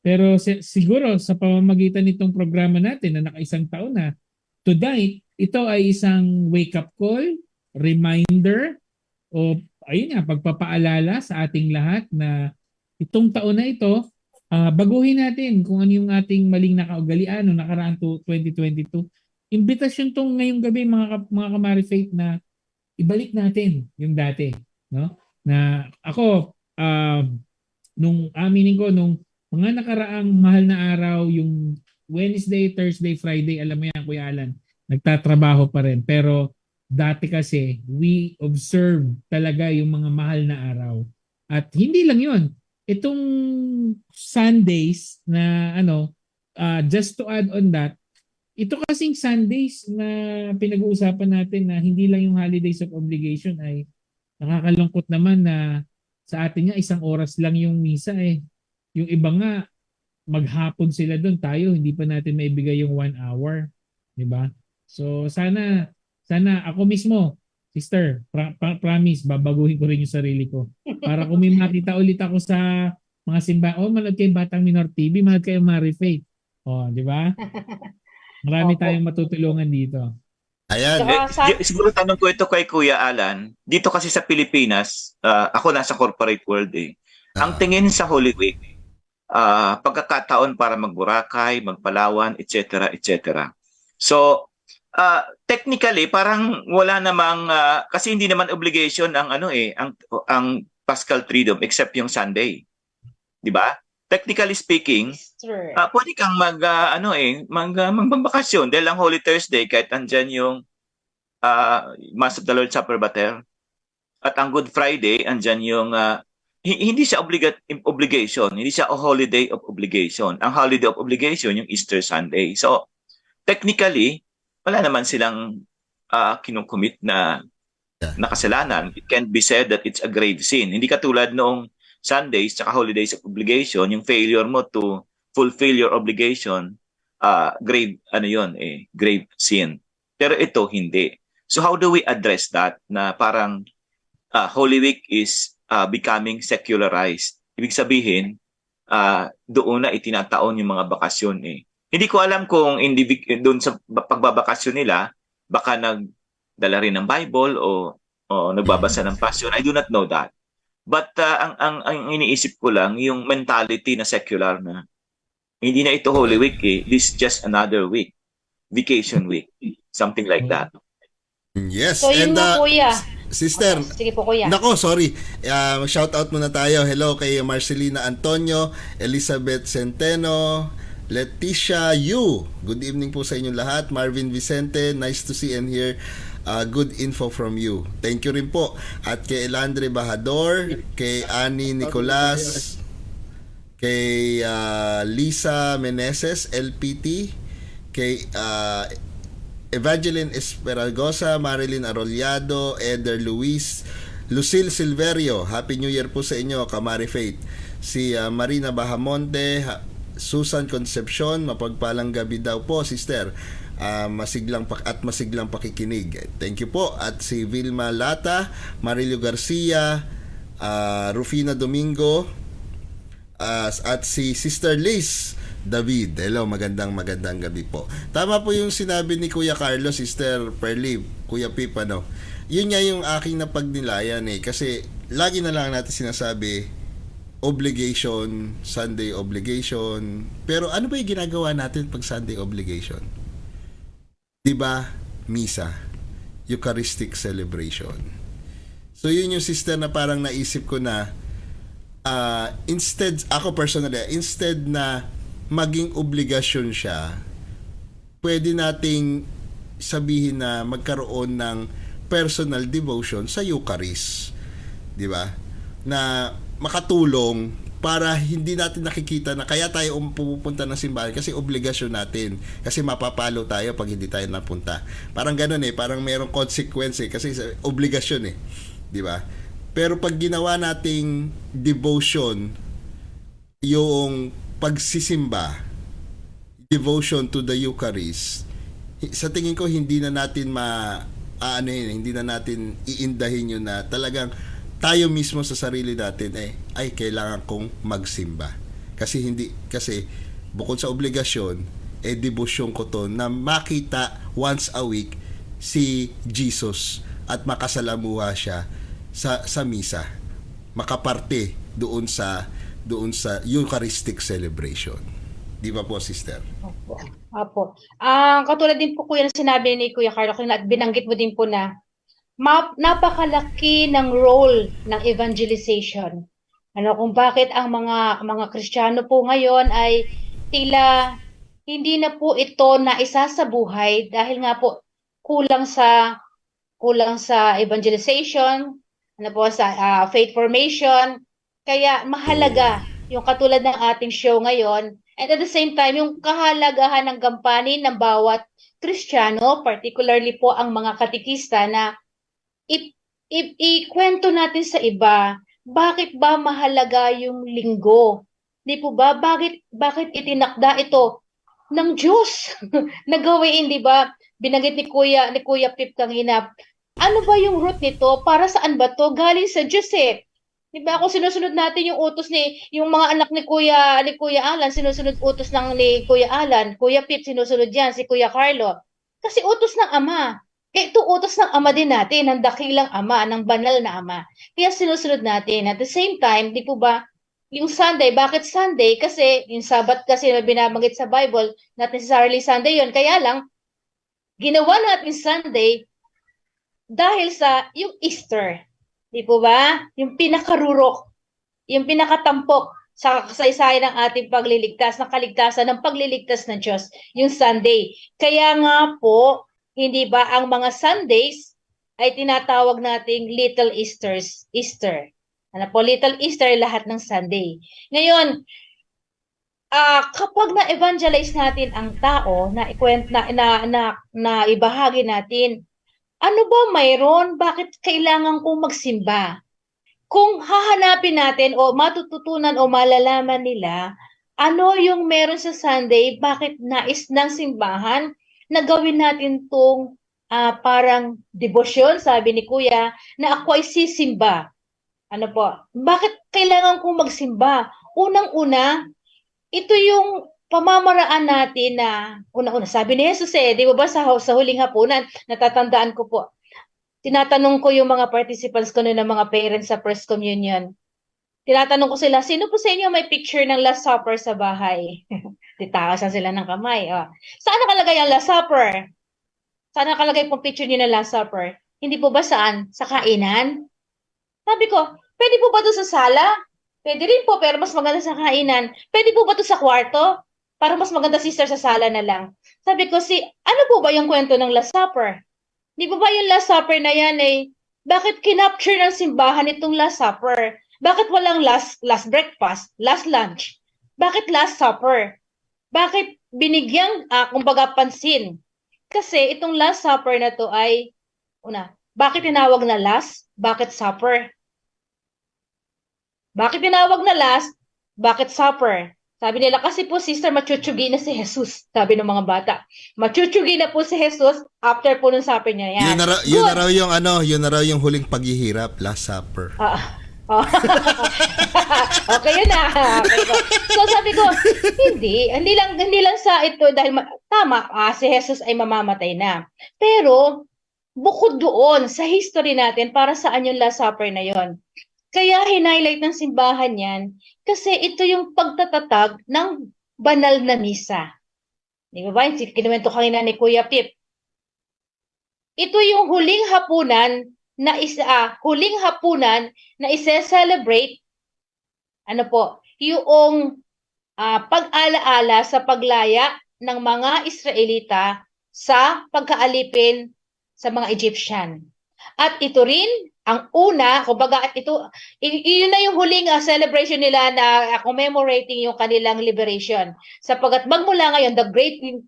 Pero siguro sa pamamagitan nitong programa natin na nakaisang taon na, to date, ito ay isang wake-up call, reminder, o pagpapaalala sa ating lahat na itong taon na ito, baguhin natin kung ano yung ating maling nakaugalian noong nakaraan to 2022. Imbitasyon tong ngayong gabi mga Kamari Faith na ibalik natin yung dati. Na ako, nung aminin ko, nung mga nakaraang mahal na araw, yung Wednesday, Thursday, Friday, alam mo yan, Kuya Alan, nagtatrabaho pa rin. Pero dati kasi, we observe talaga yung mga mahal na araw. At hindi lang yun. Itong Sundays na just to add on that, ito kasing Sundays na pinag-uusapan natin na hindi lang yung holidays of obligation ay nakakalungkot naman na sa atin nga, 1 oras lang yung misa Yung iba nga, maghapon sila doon. Tayo, hindi pa natin maibigay yung 1 hour. Diba? So, sana ako mismo, Sister, promise, babaguhin ko rin yung sarili ko. Para kung may makita ulit ako sa mga simbahan. Oh, manood kayo Batang Minor TV, manood kayo Mari Faith. Oh, di ba? Marami Opo. tayong matutulungan dito. Ayan. Tsaka sa Siguro tanong ko ito kay Kuya Alan. Dito kasi sa Pilipinas, ako nasa corporate world eh. Ang Ah. tingin sa Holy Week, pagkakataon para magburakay, magpalawan, etc. etc. So, technically parang wala namang kasi hindi naman obligation ang ang Paschal Triduum except yung Sunday. 'Di ba? Technically speaking, sir. pwede kang magbabakasyon dahil ang Holy Thursday kahit andyan yung Mass of the Lord's Supper Bater at ang Good Friday andyan yung hindi siya obligation, hindi siya a holiday of obligation. Ang holiday of obligation yung Easter Sunday. So technically wala naman silang kinukumit na kasalanan. It can be said that it's a grave sin. Hindi katulad noong Sundays tsaka holidays of obligation, yung failure mo to fulfill your obligation, grave grave sin. Pero ito hindi. So how do we address that na parang Holy Week is becoming secularized? Ibig sabihin, doon na itinataon yung mga bakasyon eh. Hindi ko alam kung doon sa pagbabakasyon nila, baka nagdala rin ng Bible o nagbabasa ng Passion. I do not know that. But ang iniisip ko lang, yung mentality na secular na, hindi na ito Holy Week eh. This is just another week. Vacation week. Something like that. Yes. So yun And nga, kuya. sister, Sige po, kuya. nako, sorry. Shout out muna tayo. Hello kay Marcelina Antonio, Elizabeth Centeno, Leticia Yu. Good evening po sa inyong lahat. Marvin Vicente, nice to see and hear good info from you. Thank you rin po. At kay Elandre Bahador, kay Annie Nicolas, kay Lisa Meneses, LPT, kay Evangeline Esperagosa, Marilyn Arrollado, Eder Luis, Lucille Silverio. Happy New Year po sa inyo, Kamari Faith. Si Marina Bahamonte, Susan Concepcion, mapagpalang gabi daw po, sister. Masiglang pakikinig. Thank you po. At si Vilma Lata, Marilio Garcia, Rufina Domingo, at si Sister Liz David. Hello, magandang gabi po. Tama po yung sinabi ni Kuya Carlos, Sister Perly, Kuya Pip, ano. Yun nga yung aking napagnilayan eh. Kasi lagi na lang natin sinasabi, obligation, Sunday obligation. Pero ano ba yung ginagawa natin pag Sunday obligation? Diba? Misa. Eucharistic celebration. So yun yung sister na parang naisip ko na instead na maging obligasyon siya, pwede nating sabihin na magkaroon ng personal devotion sa Eucharist. Di ba? Na makatulong para hindi natin nakikita na kaya tayo pupunta ng simbahan kasi obligasyon natin. Kasi mapapalo tayo pag hindi tayo napunta. Parang ganun eh. Parang merong consequence eh. Kasi obligasyon eh. Di ba? Pero pag ginawa nating devotion, yung pagsisimba, devotion to the Eucharist, sa tingin ko hindi na natin hindi na natin iindahin yun na talagang tayo mismo sa sarili natin ay kailangan kong magsimba. Kasi bukod sa obligasyon, debosyon ko to na makita once a week si Jesus at makasalamuha siya sa misa. Makaparte doon sa Eucharistic celebration. Di ba po, sister? Opo. Katulad din po kuya na sinabi ni Kuya Carlo, at binanggit mo din po na napakalaki ng role ng evangelization. Kung bakit ang mga Kristiyano po ngayon ay tila hindi na po ito na isa sa buhay dahil nga po kulang sa evangelization, sa faith formation. Kaya mahalaga yung katulad ng ating show ngayon, and at the same time yung kahalagahan ng gampanin ng bawat Kristiyano, particularly po ang mga katikista, na ikwento natin sa iba, bakit ba mahalaga yung linggo? Di po ba? Bakit itinakda ito ng Diyos na gawin, di ba? Binanggit ni Kuya Pip kanina, ano ba yung root nito? Para saan ba to? Galing sa Diyos eh. Di ba? Kung sinusunod natin yung utos yung mga anak ni Kuya Alan, sinusunod utos ni Kuya Alan, Kuya Pip, sinusunod yan, si Kuya Carlo. Kasi utos ng Ama. Kaya ito utos ng Ama din natin, ng dakilang Ama, ng banal na Ama. Kaya sinusunod natin. At the same time, di po ba, yung Sunday, bakit Sunday? Kasi yung Sabat kasi na binabanggit sa Bible, not necessarily Sunday yon. Kaya lang, ginawa natin Sunday dahil sa yung Easter. Di po ba? Yung pinakarurok, yung pinakatampok sa kasaysayan ng ating pagliligtas, ng kaligtasan, ng pagliligtas ng Diyos, yung Sunday. Kaya nga po, hindi ba ang mga Sundays ay tinatawag nating Little Easter. Ano po, Little Easter, lahat ng Sunday. Ngayon, kapag na-evangelize natin ang tao, na ibahagi natin, ano ba mayroon? Bakit kailangan kong magsimba? Kung hahanapin natin o matututunan o malalaman nila, ano yung meron sa Sunday, bakit nais ng simbahan na gawin natin tong parang debosyon, sabi ni Kuya, na ako ay sisimba. Ano po? Bakit kailangan kong magsimba? Unang-una, ito yung pamamaraan natin na, una-una, sabi ni Jesus di ba sa huling hapunan, natatandaan ko po, tinatanong ko yung mga participants ko ng mga parents sa First Communion. Tinatanong ko sila, sino po sa inyo may picture ng Last Supper sa bahay? Titaasan sila ng kamay. Saan nakalagay ang Last Supper? Saan nakalagay pong picture niyo ng Last Supper? Hindi po ba saan? Sa kainan? Sabi ko, pwede po ba ito sa sala? Pwede rin po, pero mas maganda sa kainan. Pwede po ba ito sa kwarto? Para mas maganda, sister, sa sala na lang. Sabi ko, ano po ba yung kwento ng Last Supper? Di ba yung Last Supper na yan bakit kinapture ng simbahan itong Last Supper? Bakit walang last breakfast, last lunch? Bakit Last Supper? Bakit binigyang, kumbaga, pansin? Kasi itong Last Supper na to ay, bakit tinawag na last? Bakit supper? Bakit tinawag na last? Bakit supper? Sabi nila, kasi po, sister, machuchugi na si Jesus. Sabi ng mga bata. Machuchugi na po si Jesus after po nung supper niya. Yan. Yun na raw yung huling paghihirap, Last Supper. Okay, yun na. Okay, so sabi ko, hindi lang sa ito dahil tama, si Jesus ay mamamatay na. Pero bukod doon sa history natin, para saan yung Last Supper na yon? Kaya hinighlight ng simbahan yan kasi ito yung pagtatatag ng banal na misa. Di ba ba? Kinuwento kanina ni Kuya Pip. Ito yung huling hapunan na ise-celebrate yung pag-alaala sa paglaya ng mga Israelita sa pagkaalipin sa mga Egyptian. At ito rin ang una, kumbaga, yun na yung huling celebration nila na commemorating yung kanilang liberation. Sapagkat magmula ngayon,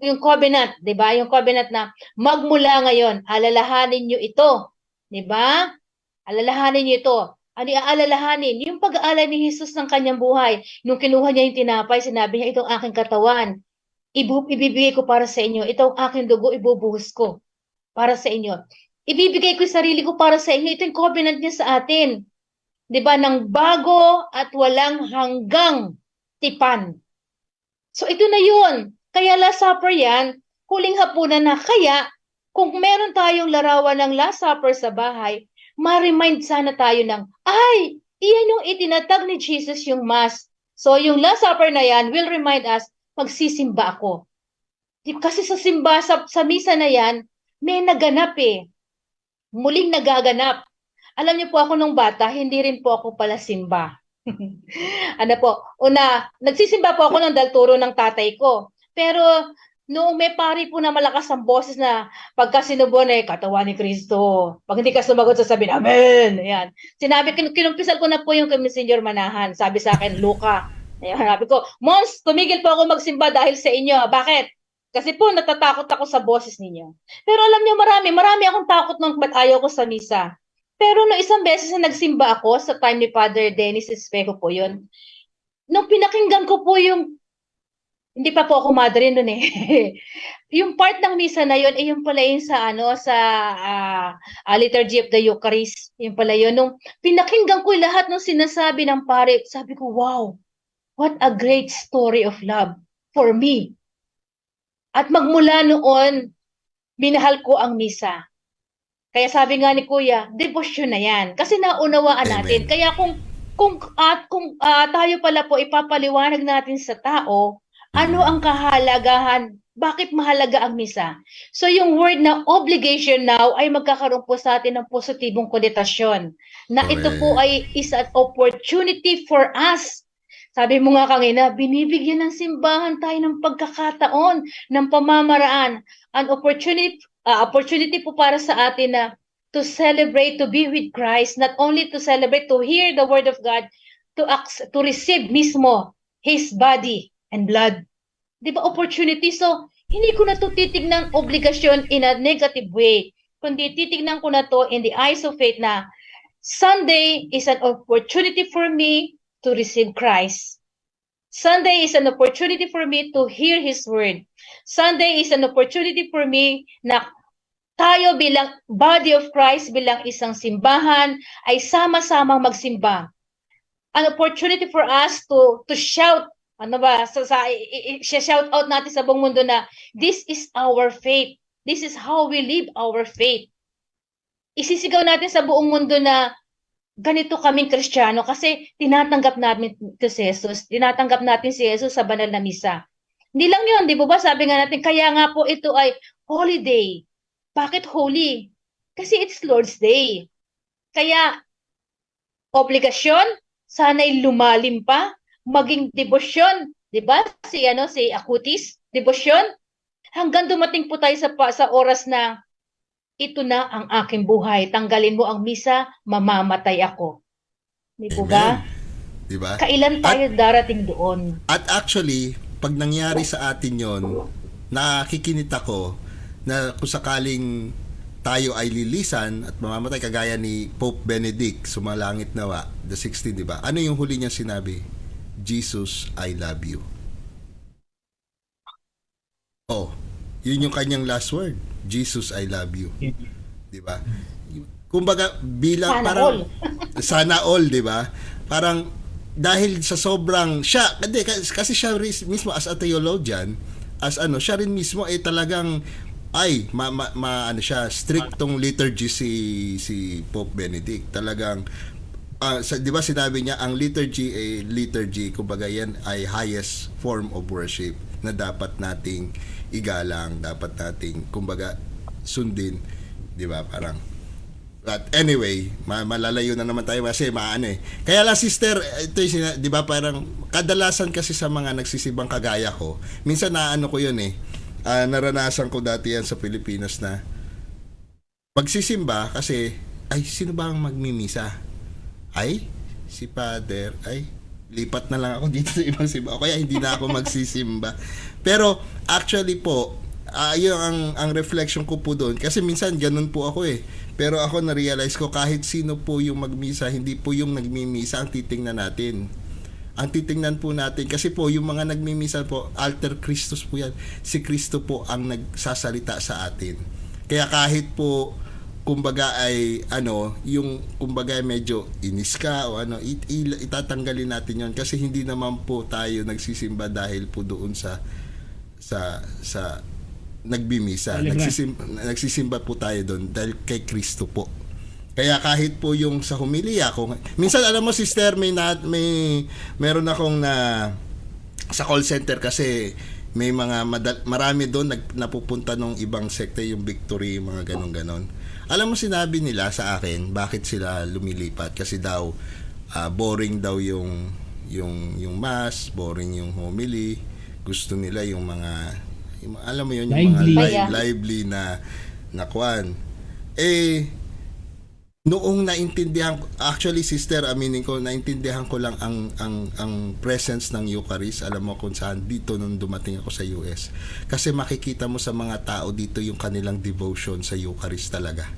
yung covenant, di ba? Yung covenant na magmula ngayon, alalahanin nyo ito. Di ba? Alalahanin nyo ito. Ano aalalahanin? Yung pag-aalala ni Jesus ng kanyang buhay. Nung kinuha niya yung tinapay, sinabi niya, itong aking katawan. Ibibigay ko para sa inyo. Itong aking dugo, ibubuhos ko para sa inyo. Ibibigay ko yung sarili ko para sa inyo. Ito yung covenant niya sa atin. Diba? Nang bago at walang hanggang tipan. So ito na yun. Kaya Last Supper yan, huling hapunan na. Kaya, kung meron tayong larawan ng Last Supper sa bahay, ma-remind sana tayo ng, iyan yung itinatag ni Jesus yung Mass. So yung Last Supper na yan will remind us, magsisimba ako. Kasi sa simba, sa misa na yan, may naganap muling nagaganap. Alam niyo po ako nung bata, hindi rin po ako pala simba. Nagsisimba po ako ng dalturo ng tatay ko. Pero noong may pari po na malakas ang boses na pagka sinubon katawan ni Kristo. Pag hindi ka sumagot, sasabihin, Amen! Ayan. Kinumpisal ko na po yung kay Monsignor Manahan. Sabi sa akin, Luka. Ayan, sabi ko, Mons, tumigil po ako magsimba dahil sa inyo. Bakit? Kasi po, natatakot ako sa boses ninyo. Pero alam niyo, marami akong takot nung ba't ayaw ko sa misa. Pero no isang beses na nagsimba ako sa time ni Father Dennis Espejo po yun. Nung pinakinggan ko po yung Hindi pa po ako madre nun eh. Yung part ng misa na yun, yung pala yun sa Liturgy of the Eucharist. Yung pala yun. Nung pinakinggan ko lahat ng sinasabi ng pare, sabi ko, wow, what a great story of love for me. At magmula noon, minahal ko ang misa. Kaya sabi nga ni Kuya, devotion na yan. Kasi naunawaan natin. Amen. Kaya kung tayo pala po ipapaliwanag natin sa tao, ano ang kahalagahan, bakit mahalaga ang misa? So yung word na obligation now ay magkakaroon po sa atin ng positibong konotasyon. Na ito po ay is an opportunity for us. Sabi mo nga kanina, binibigyan ng simbahan tayo ng pagkakataon, ng pamamaraan, an opportunity po para sa atin na to celebrate, to be with Christ, not only to celebrate, to hear the word of God, to receive mismo His body and blood. Di ba opportunity? So, hindi ko na to titignan obligasyon in a negative way, kundi titignan ko na to in the eyes of faith na Sunday is an opportunity for me to receive Christ. Sunday is an opportunity for me to hear His word. Sunday is an opportunity for me na tayo bilang body of Christ, bilang isang simbahan, ay sama-samang magsimba. An opportunity for us to shout, shout out natin sa buong mundo na this is our faith. This is how we live our faith. Isisigaw natin sa buong mundo na ganito kaming Kristiyano kasi tinatanggap natin si Jesus. Tinatanggap natin si Jesus sa banal na misa. Hindi lang yun, di ba? Sabi nga natin, kaya nga po ito ay holiday. Bakit holy? Kasi it's Lord's Day. Kaya, obligasyon, sana'y lumalim pa, maging debosyon. Di ba? Si Acutis, debosyon. Hanggang dumating po tayo sa oras na ito na ang aking buhay. Tanggalin mo ang misa, mamamatay ako. Di po ba? Diba? Kailan tayo darating doon? At actually, pag nangyari sa atin yon, nakikinita ko na kung sakaling tayo ay lilisan at mamamatay kagaya ni Pope Benedict, sumalangit nawa, the 16, di ba? Ano yung huli niyang sinabi? Jesus, I love you. Oh, yun yung kanyang last word. Jesus, I love you. Di ba? Kumbaga, bilang Sana parang all. sana all, di ba? Parang dahil sa sobrang siya, kasi siya mismo as a theologian, siya rin mismo ay talagang ano siya, strictong liturgy si Pope Benedict. Talagang 'di ba sinabi niya ang liturgy kumbaga yan ay highest form of worship na dapat nating igalang, dapat nating kumbaga sundin, 'di ba? Parang but anyway, malalayo na naman tayo kasi Kaya lang sister, ito yung 'di ba parang kadalasan kasi sa mga nagsisibang kagaya ko, minsan ko 'yun naranasan ko dati yan sa Pilipinas na magsisimba kasi sino ba ang magmimisa? Si Father, lipat na lang ako dito sa ibang simba. O kaya hindi na ako magsisimba. Pero actually po, yun ang reflection ko po doon. Kasi minsan ganun po ako Pero ako na-realize ko kahit sino po yung magmisa, hindi po yung nagmimisa ang titingnan natin. Ang titingnan po natin, kasi po yung mga nagmimisa po, alter Christus po yan. Si Kristo po ang nagsasalita sa atin. Kaya kahit po kumbaga yung kumbaga medyo inis ka o itatanggalin natin yon kasi hindi naman po tayo nagsisimba dahil po doon sa nagbimisa. Nagsisimba po tayo doon dahil kay Kristo po. Kaya kahit po yung sa humilya, minsan alam mo sister, meron akong sa call center kasi may marami doon napupunta nung ibang sekte, yung Victory, mga ganon. Alam mo sinabi nila sa akin bakit sila lumilipat kasi daw boring daw yung mass, boring yung homily. Gusto nila yung mga alam mo yun, yung mga lively na kwan. Noong naintindihan ko, actually sister, aminin ko, naintindihan ko lang ang presence ng Eucharist. Alam mo kung saan, dito nung dumating ako sa US. Kasi makikita mo sa mga tao dito yung kanilang devotion sa Eucharist talaga.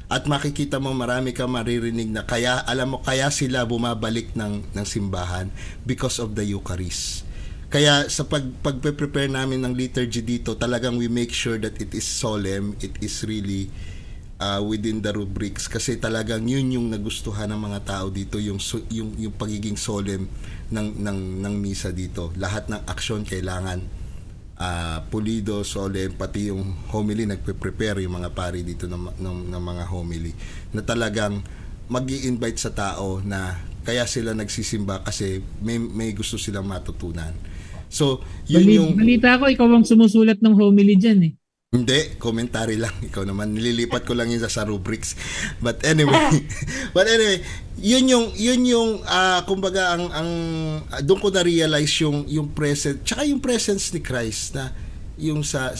At makikita mo marami ka maririnig na kaya sila bumabalik ng simbahan because of the Eucharist. Kaya sa pagpe-prepare namin ng liturgy dito, talagang we make sure that it is solemn, it is really within the rubrics, kasi talagang yun yung nagustuhan ng mga tao dito, yung pagiging solemn ng misa dito. Lahat ng aksyon kailangan pulido, solemn, pati yung homily, nagpe-prepare yung mga pari dito ng mga homily na talagang mag-i-invite sa tao, na kaya sila nagsisimba kasi may gusto silang matutunan. So, yun yung... Balita ko, ikaw ang sumusulat ng homily dyan eh. Hindi, commentary lang. Ikaw naman, nililipat ko lang yun sa rubrics. But anyway, yun yung kumbaga ang doon ko na realize yung presence, tsaka yung presence ni Christ, na yung sa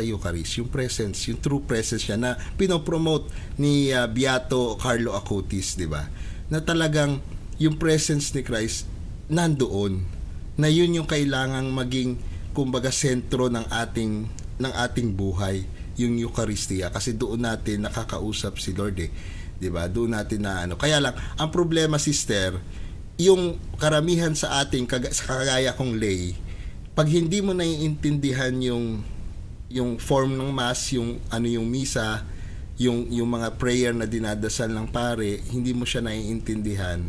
Eucharist, yung presence, yung true presence niya na pinopromote ni Beato Carlo Acutis, di ba? Na talagang yung presence ni Christ nandoon, na yun yung kailangang maging kumbaga sentro ng ating buhay, yung Eucharistia, kasi doon natin nakakausap si Lord eh, 'di ba? Doon natin na ano. Kaya lang ang problema, sister, yung karamihan sa ating sa kagaya kong lay, pag hindi mo naiintindihan yung form ng mass, yung yung misa, yung mga prayer na dinadasal ng pare, hindi mo siya naiintindihan,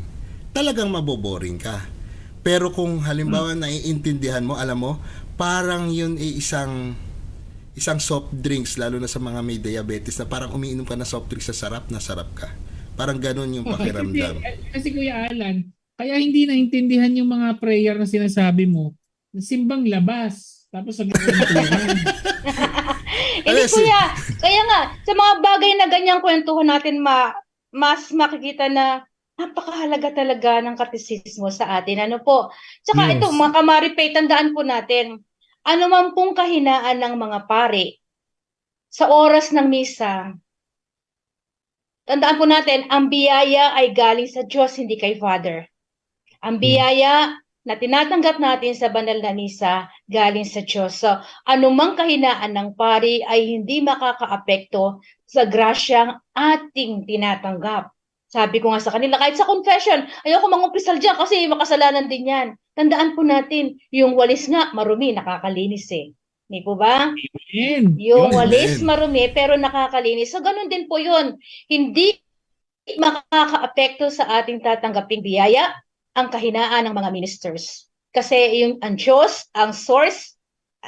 talagang maboboring ka. Pero kung halimbawa naiintindihan mo, alam mo, parang yun ay isang soft drinks, lalo na sa mga may diabetes, na parang umiinom ka na soft drinks sa sarap na sarap ka. Parang ganun yung pakiramdam. Kasi Kuya Alan, kaya hindi naintindihan yung mga prayer na sinasabi mo, simbang labas, tapos nagkukwentuhan. Hindi kuya, kaya nga, sa mga bagay na ganyang kwentuhan natin, mas makikita na napakahalaga talaga ng katekismo sa atin. Ano po? Tsaka Yes. ito, mga kamaripay, tandaan po natin, ano man pong kahinaan ng mga pari sa oras ng misa, tandaan po natin, ang biyaya ay galing sa Diyos, hindi kay Father. Ang biyaya na tinatanggap natin sa banal na misa, galing sa Diyos. So, anumang kahinaan ng pari ay hindi makakaapekto sa grasyang ating tinatanggap. Sabi ko nga sa kanila, kahit sa confession, ayoko mangumpisal dyan kasi makasalanan din yan. Tandaan po natin, yung walis nga, marumi, nakakalinis eh. Hindi po ba? Amen. Yung Yun. walis marumi pero nakakalinis. So ganun din po yun. Hindi makakaapekto sa ating tatanggaping biyaya ang kahinaan ng mga ministers. Kasi ang Diyos, ang source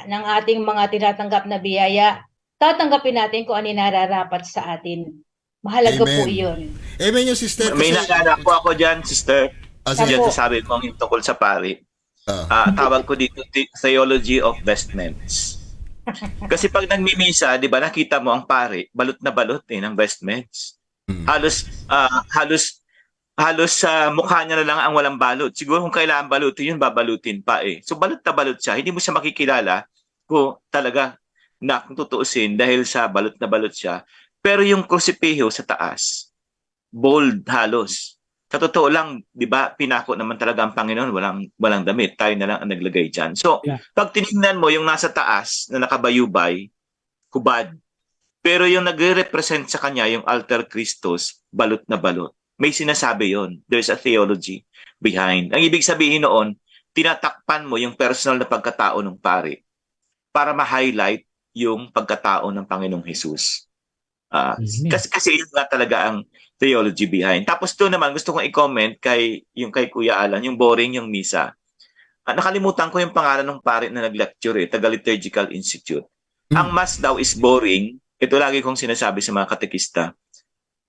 ng ating mga tinatanggap na biyaya, tatanggapin natin kung ano nararapat sa atin. Mahalaga Amen. po yun. Amen yung sister. May naalala po ako dyan, sister. Sige. Diyan sa sabi mo yung tungkol sa pari. Tawag ko dito theology of vestments. Kasi pag nagmimisa, 'di ba, nakita mo ang pari, balot na balot ng vestments. Halos sa mukha niya na lang ang walang balot. Siguro kung kailangan balutin yun, babalutin pa eh. So balot na balot siya. Hindi mo siya makikilala kung talaga na kung tutuusin dahil sa balot na balot siya. Pero yung krusipiho sa taas, bold halos. Sa totoo lang, 'di ba, pinako naman talaga ang Panginoon, walang damit. Tayo na lang ang naglagay diyan. So, pag tinignan mo yung nasa taas na nakabayubay, hubad. Pero yung nagre-represent sa kanya yung altar Christus, balot na balot. May sinasabi yon. There's a theology behind. Ang ibig sabihin noon, tinatakpan mo yung personal na pagkatao ng pari para ma-highlight yung pagkatao ng Panginoong Jesus. Kasi yun nga talaga ang theology behind. Tapos doon naman, gusto kong i-comment kay Kuya Alan, yung boring yung misa. Nakalimutan ko yung pangalan ng pari na nag-lecture, taga Liturgical Institute. Ang mass daw is boring. Ito lagi kong sinasabi sa mga katekista.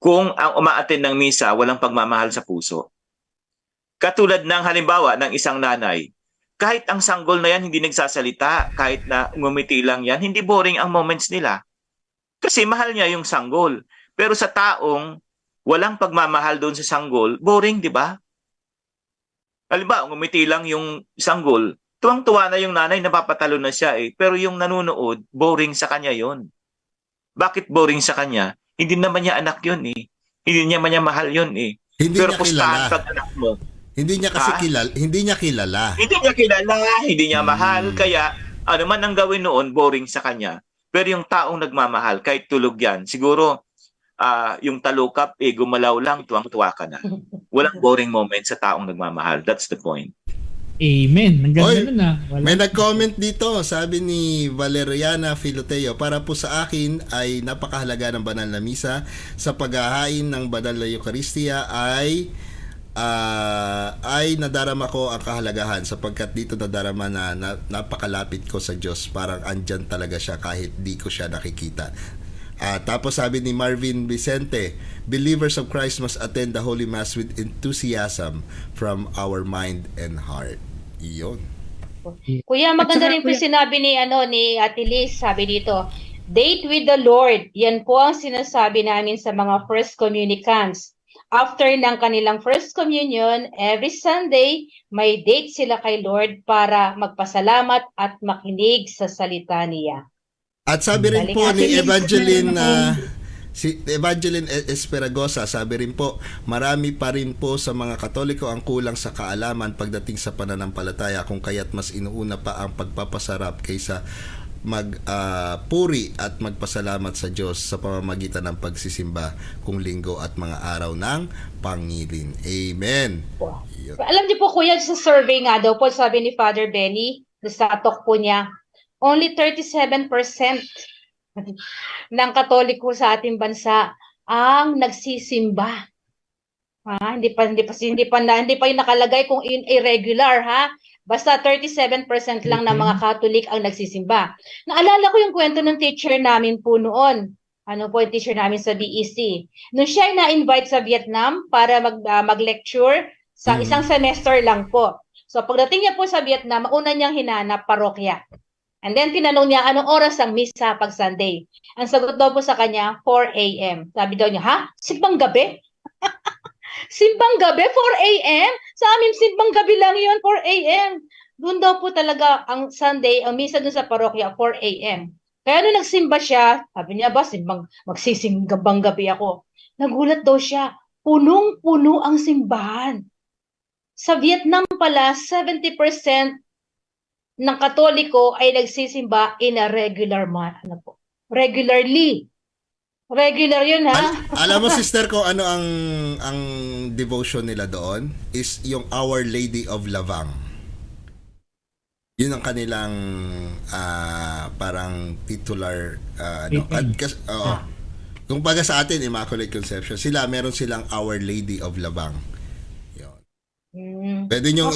Kung ang umaattend ng misa, walang pagmamahal sa puso. Katulad ng halimbawa ng isang nanay, kahit ang sanggol na yan hindi nagsasalita, kahit na ngumiti lang yan, hindi boring ang moments nila. Kasi mahal niya yung sanggol. Pero sa taong walang pagmamahal doon sa sanggol, boring, di ba? Halimbawa, ngumiti lang yung sanggol, tuwang-tuwa na yung nanay, napapatalo na siya eh. Pero yung nanonood, boring sa kanya yon. Bakit boring sa kanya? Hindi naman niya anak yun eh. Hindi niya mahal yun eh. Hindi pero niya kilala. Pag anak mo. Hindi niya kasi kilala. Hindi niya kilala. Hindi niya kilala, hindi niya mahal. Kaya ano man ang gawin noon, boring sa kanya. Pero yung taong nagmamahal, kahit tulog yan, siguro yung talukap, gumalaw lang, tuwang-tuwa ka na. Walang boring moment sa taong nagmamahal. That's the point. Amen. Hanggang Oy, ganun na. Wala. may nag-comment dito, sabi ni Valeriana Filoteo, para po sa akin ay napakahalaga ng banal na misa sa paghahain ng banal na Eucharistia ay nadarama ko ang kahalagahan sapagkat dito nadarama na napakalapit ko sa Diyos, parang andyan talaga siya kahit di ko siya nakikita. Tapos sabi ni Marvin Vicente, believers of Christ must attend the Holy Mass with enthusiasm from our mind and heart. Iyon. Kuya, maganda At saka, rin po kuya- sinabi ni Ate Liz, sabi dito, date with the Lord. Yan po ang sinasabi namin sa mga first communicants. After ng kanilang first communion, every Sunday, may date sila kay Lord para magpasalamat at makinig sa salita niya. At sabi rin Balik po natin ni yung Evangeline meron si Evangeline Esperagosa, sabi rin po, marami pa rin po sa mga Katoliko ang kulang sa kaalaman pagdating sa pananampalataya, kung kaya't mas inuuna pa ang pagpapasarap kaysa magpuri at magpasalamat sa Diyos sa pamamagitan ng pagsisimba kung linggo at mga araw ng pangilin. Amen. Iyon. Alam niyo po, Kuya, sa survey nga daw po, sabi ni Father Benny, sa talk po niya, only 37% ng Katoliko sa ating bansa ang nagsisimba. Hindi pa yung nakalagay kung irregular, ha? Basta 37% lang ng mga Catholic ang nagsisimba. Naalala ko yung kwento ng teacher namin po noon. Ano po yung teacher namin sa BEC? Nung siya ay na-invite sa Vietnam para mag-lecture sa isang semester lang po. So pagdating niya po sa Vietnam, una niyang hinanap parokya. And then tinanong niya anong oras ang misa pag Sunday. Ang sagot daw po sa kanya, 4 a.m. Sabi daw niya, ha? Simbang gabi? Simbang gabi? 4 a.m.? Sa amin, simbang gabi lang yun, 4 a.m. Doon daw po talaga ang Sunday, ang misa doon sa parokya, 4 a.m. Kaya nung nagsimba siya, sabi niya ba, magsisimbang gabi ako. Nagulat daw siya, punong-puno ang simbahan. Sa Vietnam pala, 70% ng Katoliko ay nagsisimba in a regular regularly. Regular yun, ha? Alam mo, sister, ko ano ang devotion nila doon is yung Our Lady of Lavang. Yun ang kanilang parang titular kung baga sa atin Immaculate Conception, meron silang Our Lady of Lavang. Yun. Pwede nyo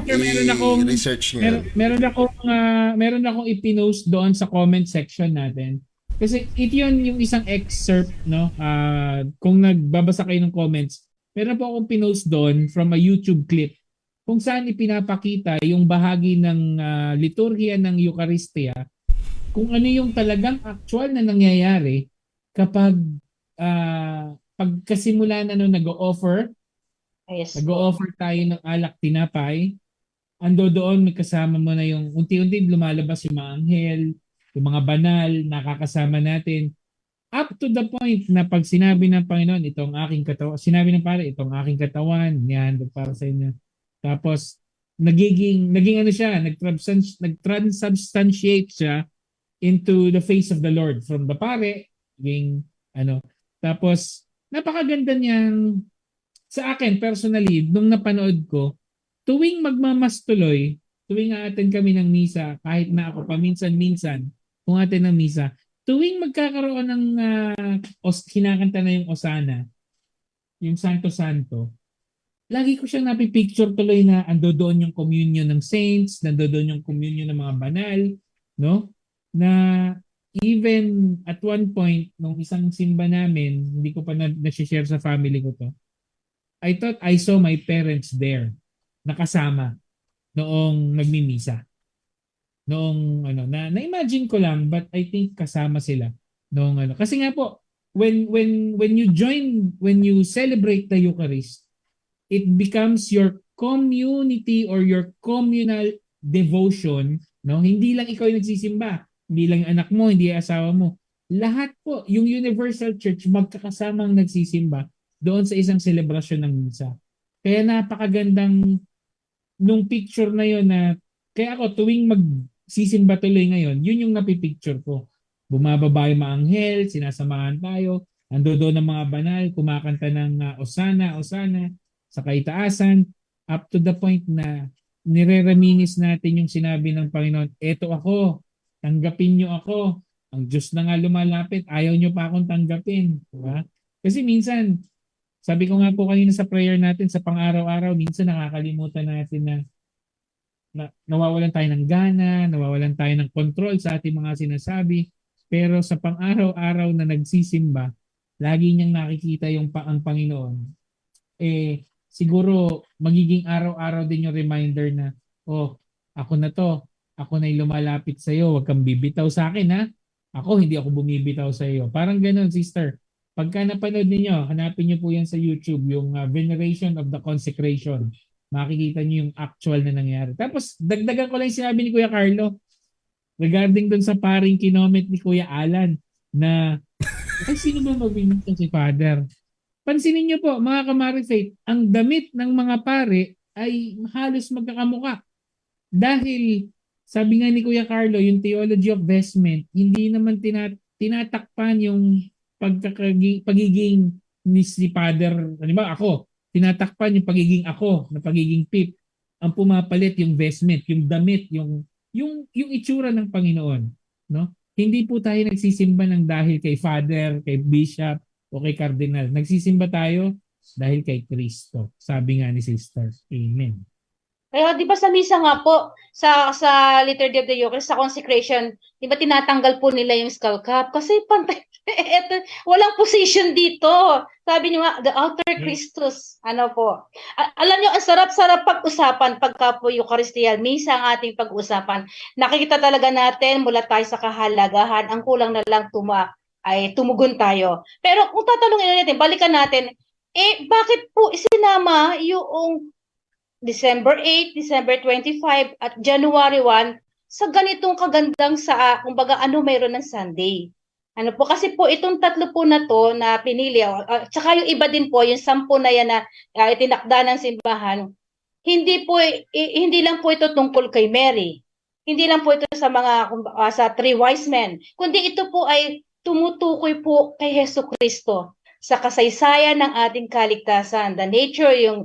i-research nyo. meron akong i-pinost doon sa comment section natin. Kasi ito yung isang excerpt, no? Kung nagbabasa kayo ng comments, meron po akong pinost doon from a YouTube clip kung saan ipinapakita yung bahagi ng liturhiya ng Eucharistia, kung ano yung talagang actual na nangyayari kapag pagkasimula na nag-o-offer, nag-o-offer tayo ng alak tinapay, ando doon may kasama mo na yung unti-unti lumalabas yung mga anghel, yung mga banal, nakakasama natin. Up to the point na pag sinabi ng Panginoon, itong aking katawan, sinabi ng Pare, itong aking katawan, yan, para sa inyo. Tapos, naging ano siya, nag-transubstantiate siya into the face of the Lord. From the Pare, tapos, napakaganda niyang, sa akin, personally, nung napanood ko, tuwing magmamas tuloy, tuwing aattend kami ng misa, kahit na ako paminsan-minsan, kung atin ng misa, tuwing magkakaroon ng kinakanta na yung Osana, yung Santo-Santo, lagi ko siyang napipicture tuloy na ando doon yung communion ng saints, nando doon yung communion ng mga banal, no? Na even at one point, nung isang simba namin, hindi ko pa na-share sa family ko to, I thought I saw my parents there, nakasama, noong nagmimisa. Noong na-imagine ko lang, but I think kasama sila noong kasi nga po when you celebrate the Eucharist, it becomes your community or your communal devotion, no? Hindi lang ikaw yung nagsisimba, hindi lang yung anak mo, hindi yung asawa mo. Lahat po, yung Universal Church magkakasamang nagsisimba doon sa isang selebrasyon ng misa. Kaya napakagandang nung picture na yon na kaya ako tuwing magsisimba tuloy ngayon, yun yung napipicture ko. Bumababa yung mga anghel, sinasamahan tayo, ando doon ng mga banal, kumakanta ng Osana, Osana, sa kaitaasan, up to the point na nire-reminis natin yung sinabi ng Panginoon, eto ako, tanggapin nyo ako. Ang Diyos na nga lumalapit, ayaw nyo pa akong tanggapin. Diba? Kasi minsan, sabi ko nga po kanina sa prayer natin, sa pang-araw-araw, minsan nakakalimutan natin na nawawalan tayo ng gana, nawawalan tayo ng control sa ating mga sinasabi. Pero sa pang-araw-araw na nagsisimba, lagi niyang nakikita ang Panginoon. Siguro magiging araw-araw din yung reminder na, oh, ako na to. Ako na yung lumalapit sa iyo. Huwag kang bibitaw sa akin, ha? Ako, hindi ako bumibitaw sa iyo. Parang ganun, sister. Pagka napanood ninyo, hanapin niyo po yan sa YouTube, yung Veneration of the Consecration. Makikita niyo yung actual na nangyari. Tapos, dagdagan ko lang yung sinabi ni Kuya Carlo regarding dun sa paring kinoment ni Kuya Alan na, ay, sino ba magbibigay si Father? Pansinin niyo po, mga Kamari Faith, ang damit ng mga pare ay halos magkakamuka. Dahil, sabi nga ni Kuya Carlo, yung theology of vestment, hindi naman tinatakpan yung pagiging ni si Father. Ano ba? Ako. Tinatakpan yung pagiging ako, na pagiging pip. Ang pumapalit yung vestment, yung damit, yung itsura ng Panginoon. No? Hindi po tayo nagsisimba ng dahil kay Father, kay Bishop, o kay Cardinal. Nagsisimba tayo dahil kay Kristo. Sabi nga ni Sister. Amen. Kaya di ba sa misa nga po, sa Liturgy of the Eucharist, sa consecration, di ba tinatanggal po nila yung skull cap? Kasi pantay, eto, walang position dito. Sabi niyo nga, the altar Christus. Ano po? Alam niyo, ang sarap-sarap pag-usapan pagka po Eucharistia, misa ang ating pag-usapan. Nakikita talaga natin mula tayo sa kahalagahan, ang kulang na lang ay tumugon tayo. Pero kung tatanungin natin, balikan natin, bakit po isinama yung December 8, December 25, at January 1 sa ganitong kagandang kumbaga mayroon ng Sunday. Ano po, kasi po itong tatlo po na to na pinili, tsaka yung iba din po, yung 10 na yan na itinakda ng simbahan, hindi lang po ito tungkol kay Mary. Hindi lang po ito sa sa three wise men, kundi ito po ay tumutukoy po kay Hesus Kristo sa kasaysayan ng ating kaligtasan, the nature, the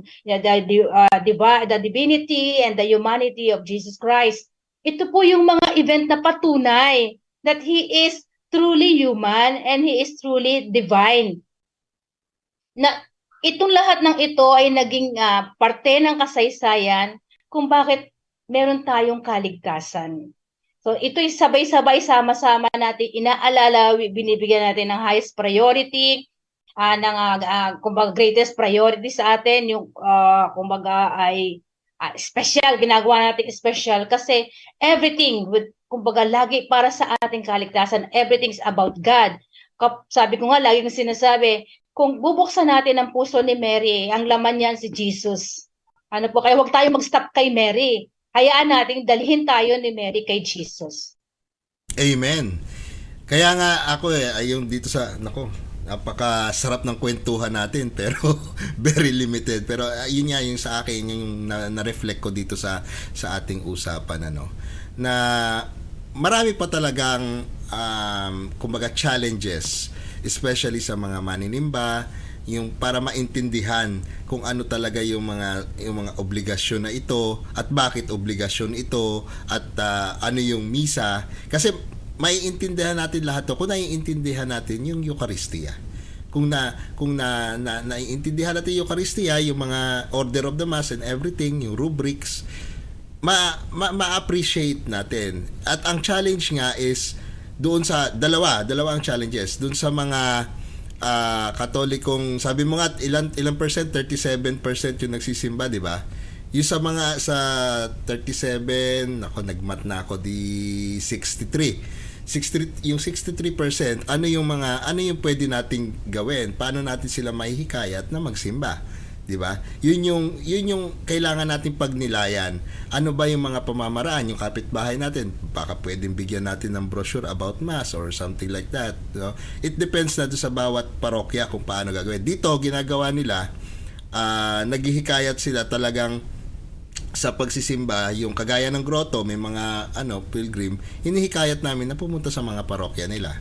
divinity and the humanity of Jesus Christ. Ito po yung mga event na patunay that He is truly human and He is truly divine. Na itong lahat ng ito ay naging parte ng kasaysayan kung bakit meron tayong kaligtasan. So ito'y sabay-sabay, sama-sama natin inaalala, binibigyan natin ng highest priority, kumbaga greatest priority sa atin, yung kumbaga ay special, ginagawa natin special kasi everything kumbaga lagi para sa ating kaligtasan, everything is about God. Sabi ko nga, lagi kong sinasabi, kung bubuksan natin ang puso ni Mary, ang laman niyan si Jesus. Ano po, kaya huwag tayo mag-stop kay Mary. Hayaan natin, dalhin tayo ni Mary kay Jesus. Amen. Kaya nga ako yung dito sa, napakasarap ng kwentuhan natin pero very limited. Pero yun nga yung sa akin, yung na-reflect ko dito sa ating usapan, na marami pa talagang kumbaga challenges, especially sa mga maninimba, yung para maintindihan kung ano talaga yung mga obligasyon na ito at bakit obligasyon ito at ano yung misa, kasi maiintindihan natin lahat to kung naiintindihan natin yung Eucharistia. Kung naiintindihan natin yung Eucharistia, yung mga order of the Mass and everything, yung rubrics, ma-appreciate natin. At ang challenge nga is doon sa dalawa ang challenges. Doon sa mga Katolikong, sabi mo nga ilang percent, 37% yung nagsisimba, di ba? Yung sa 37, nagmat na ako di 63. Yung 63%, ano yung pwede nating gawin? Paano natin sila mahihikayat na magsimba? 'Di ba? Yun yung kailangan nating pagnilayan. Ano ba yung mga pamamaraan, yung kapitbahay natin? Baka pwedeng bigyan natin ng brochure about Mass or something like that, no? It depends na sa bawat parokya kung paano gagawin. Dito ginagawa nila, naghihikayat sila talagang sa pagsisimba, yung kagaya ng grotto, may mga pilgrim, hinihikayat namin na pumunta sa mga parokya nila.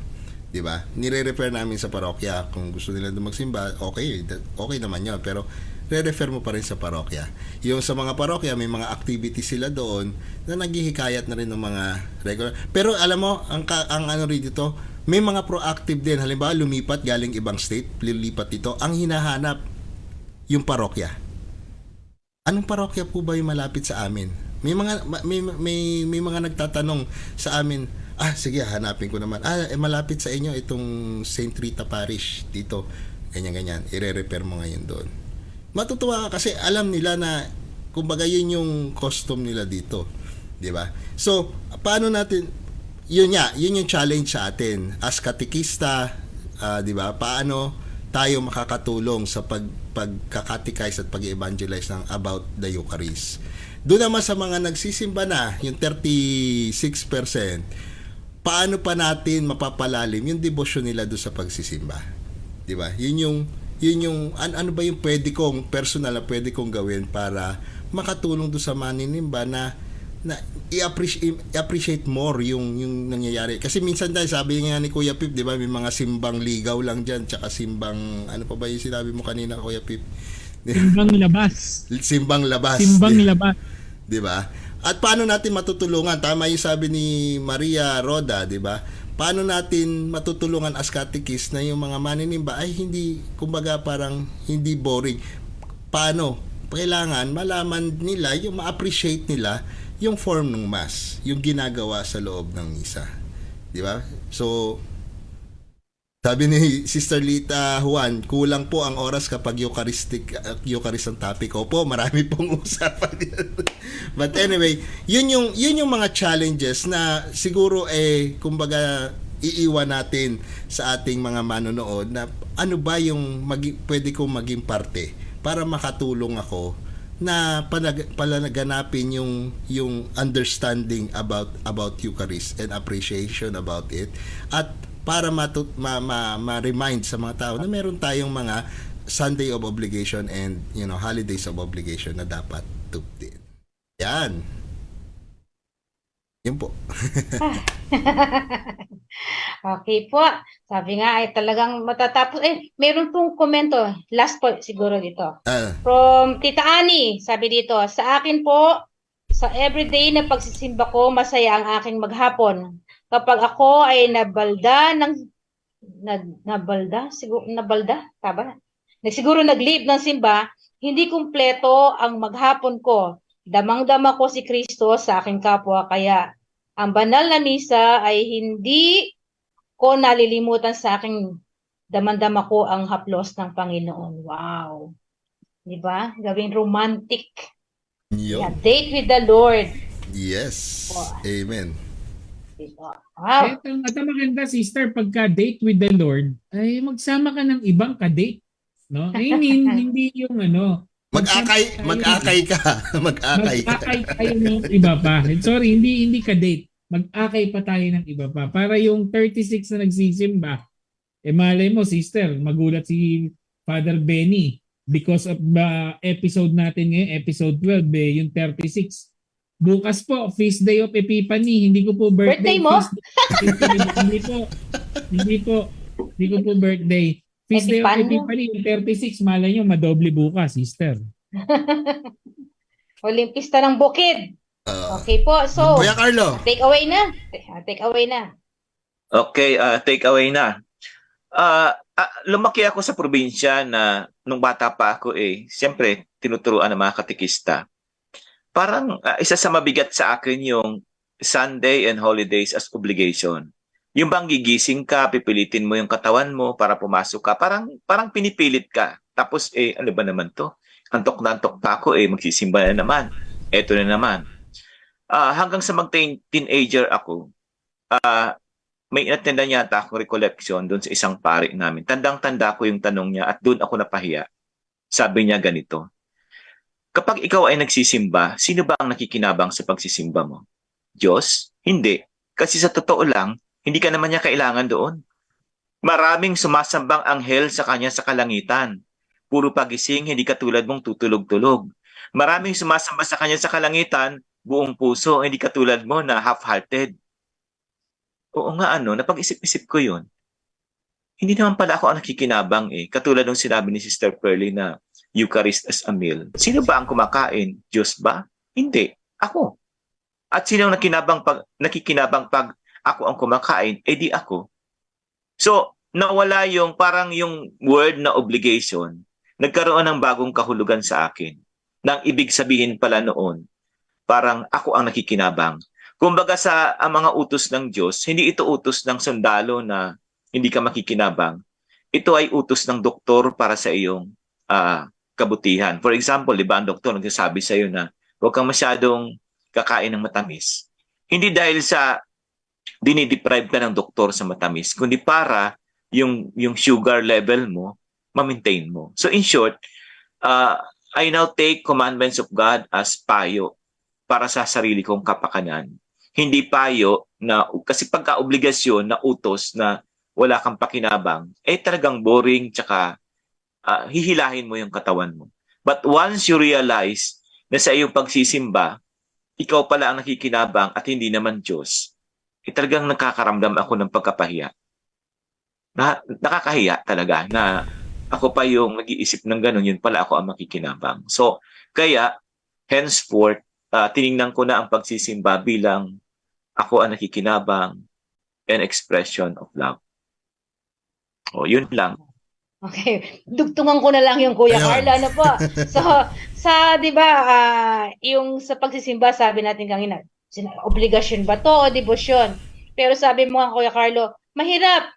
'Di ba? Nire-refer namin sa parokya kung gusto nila magsimba, okay naman 'yon, pero re-refer mo pa rin sa parokya. Yung sa mga parokya, may mga activity sila doon na naghihikayat na rin ng mga regular. Pero alam mo, ang ano rin dito, may mga proactive din. Halimbawa, lumipat galing ibang state, lilipat dito. Ang hinahanap, yung parokya. Anong parokya po ba yung malapit sa amin? May mga nagtatanong sa amin, sige, hanapin ko naman. Malapit sa inyo itong Saint Rita Parish dito. Ganyan-ganyan. Ire-repair mo ngayon doon. Matutuwa ka kasi alam nila na kumbaga yun yung custom nila dito. Di ba? So, paano natin, yun yung challenge sa atin. As katikista, di ba? Paano tayo makakatulong sa pagkakatikise at pag-evangelize ng about the Eucharist. Doon naman sa mga nagsisimba na, yung 36%, paano pa natin mapapalalim yung devotion nila doon sa pagsisimba? 'Di ba? Yun yung ano ba yung pwede kong personal na pwede kong gawin para makatulong doon sa maninimba na i-appreciate more yung nangyayari. Kasi minsan dahil sabi nga ni Kuya Pip, 'di ba, may mga simbang ligaw lang diyan, tsaka simbang ano pa ba yung sinabi mo kanina, Kuya Pip? Simbang labas. Simbang labas. Simbang labas. 'Di ba? At paano natin matutulungan? Tama yung sabi ni Maria Roda, 'di ba? Paano natin matutulungan as catechist na yung mga maninimba ay hindi, kumbaga parang hindi boring. Paano? Kailangan malaman nila, yung ma-appreciate nila yung form ng mass, yung ginagawa sa loob ng misa. 'Di ba? So sabi ni Sister Lita Juan, kulang po ang oras kapag Eucharist ang topic. Opo, marami pong usapan yan. But anyway, yun yung mga challenges na siguro kumbaga iiwan natin sa ating mga manonood na ano ba yung pwede kong maging parte para makatulong ako na palaganapin yung understanding about Eucharist and appreciation about it, at para ma-remind sa mga tao na meron tayong mga Sunday of obligation and holidays of obligation na dapat tuptin. Yan. Yun po. Okay po. Sabi nga ay talagang matatapos. Meron pong komento. Last po siguro dito. From Tita Ani, sabi dito, sa akin po, sa everyday na pagsisimba ko, masaya ang aking maghapon. Kapag ako ay siguro nag-leave ng simba, hindi kumpleto ang maghapon ko. Damang-dama ko si Kristo sa aking kapwa, kaya ang banal na misa ay hindi ko nalilimutan sa aking damang-dama ko ang haplos ng Panginoon. Wow. Di ba? Gawing romantic. Yeah, date with the Lord. Yes. Wow. Amen. Wow. At ang maganda, sister, pagka-date with the Lord, ay magsama ka ng ibang ka-date. No? I mean, hindi yung Mag-akay ka. Mag-akay tayo ng iba pa. Sorry, hindi ka-date. Mag-akay pa tayo ng iba pa. Para yung 36 na nagsisimba, malay mo, sister, magulat si Father Benny because of the episode natin ngayon, episode 12, yung 36. Bukas po, Feast Day of Epiphany. Hindi ko po birthday. Birthday mo? Hindi ko po birthday. Feast Day of Epiphany, yung 36. Malay nyo, madoble bukas, sister. Olimpista ng Bukid. Okay po. So, Kuya Carlo. Take away na. Okay, take away na. Lumaki ako sa probinsya na nung bata pa ako siyempre tinuturuan ng mga katekista. Parang isa sa mabigat sa akin yung Sunday and holidays as obligation. Yung bang gigising ka, pipilitin mo yung katawan mo para pumasok ka, parang pinipilit ka. Tapos ano ba naman to? Antok na antok pa ako, magsisimba na naman. Eto na naman. Hanggang sa mag-teenager ako, may inatendan yata akong recollection doon sa isang pari namin. Tandang-tanda ko yung tanong niya at doon ako napahiya. Sabi niya ganito, kapag ikaw ay nagsisimba, sino ba ang nakikinabang sa pagsisimba mo? Diyos? Hindi. Kasi sa totoo lang, hindi ka naman niya kailangan doon. Maraming sumasambang anghel sa kanya sa kalangitan. Puro pagising, hindi katulad mong tutulog-tulog. Maraming sumasamba sa kanya sa kalangitan, buong puso, hindi katulad mo na half-hearted. Oo nga napag-isip-isip ko yun. Hindi naman pala ako ang nakikinabang Katulad ng sinabi ni Sister Pearlie na Eucharist as a meal. Sino ba ang kumakain? Diyos ba? Hindi. Ako. At sino ang nakikinabang pag ako ang kumakain? Eh di ako. So, nawala yung parang yung word na obligation. Nagkaroon ng bagong kahulugan sa akin. Nang ibig sabihin pala noon, parang ako ang nakikinabang. Kumbaga sa ang mga utos ng Diyos, hindi ito utos ng sundalo na hindi ka makikinabang. Ito ay utos ng doktor para sa iyong kabutihan. For example, di ba ang doktor nagsasabi sa iyo na huwag kang masyadong kakain ng matamis. Hindi dahil sa dinideprive ka ng doktor sa matamis, kundi para yung sugar level mo, ma-maintain mo. So in short, I now take commandments of God as payo para sa sarili kong kapakanan. Hindi payo na, kasi pagka-obligasyon na utos na wala kang pakinabang, talagang boring, tsaka hihilahin mo yung katawan mo. But once you realize na sa iyong pagsisimba, ikaw pala ang nakikinabang at hindi naman Diyos, talagang nakakaramdam ako ng pagkapahiya. Nakakahiya talaga na ako pa yung nag-iisip ng gano'n, yun pala ako ang makikinabang. So, kaya, henceforth, tiningnan ko na ang pagsisimba bilang ako ang nakikinabang and expression of love. O, yun lang. Okay, dugtungan ko na lang yung Kuya Ayun. Carlo. Ano po? So, di ba, yung sa pagsisimba, sabi natin kanina, obligasyon ba to o debosyon? Pero sabi mo nga, Kuya Carlo, mahirap.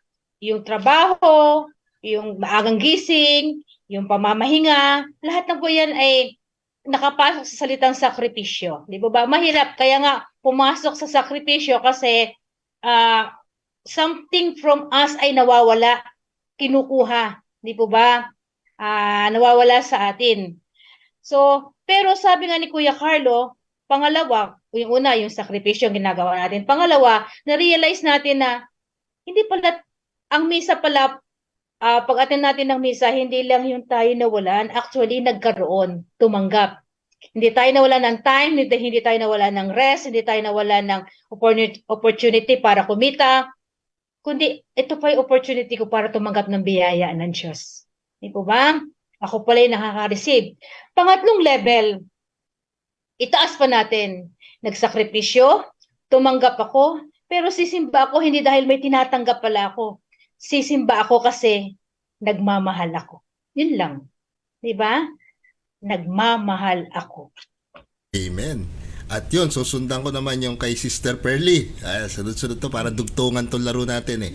Yung trabaho, yung maagang gising, yung pamamahinga, lahat ng po yan ay nakapasok sa salitang sakripisyo. Di ba? Mahirap. Kaya nga, pumasok sa sakripisyo kasi something from us ay nawawala, kinukuha. Di po ba? Nawawala sa atin. So, pero sabi nga ni Kuya Carlo, pangalawa, yung una, yung sakripisyo ang ginagawa natin. Pangalawa, na-realize natin na hindi pala, ang misa pala, pag-attend natin ng misa, hindi lang yung tayo nawalan, actually nagkaroon, tumanggap. Hindi tayo nawalan ng time, hindi tayo nawalan ng rest, hindi tayo nawalan ng opportunity para kumita, kundi ito pa yung opportunity ko para tumanggap ng biyaya ng Diyos. Di po ba? Ako pala yung nakaka-receive. Pangatlong level, itaas pa natin. Nagsakripisyo, tumanggap ako, pero sisimba ako hindi dahil may tinatanggap pala ako. Sisimba ako kasi nagmamahal ako. Yun lang. Di ba? Nagmamahal ako. Amen. At yun, susundan ko naman yung kay Sister Pearly. Sunod-sunod to, para dugtungan tong laro natin eh.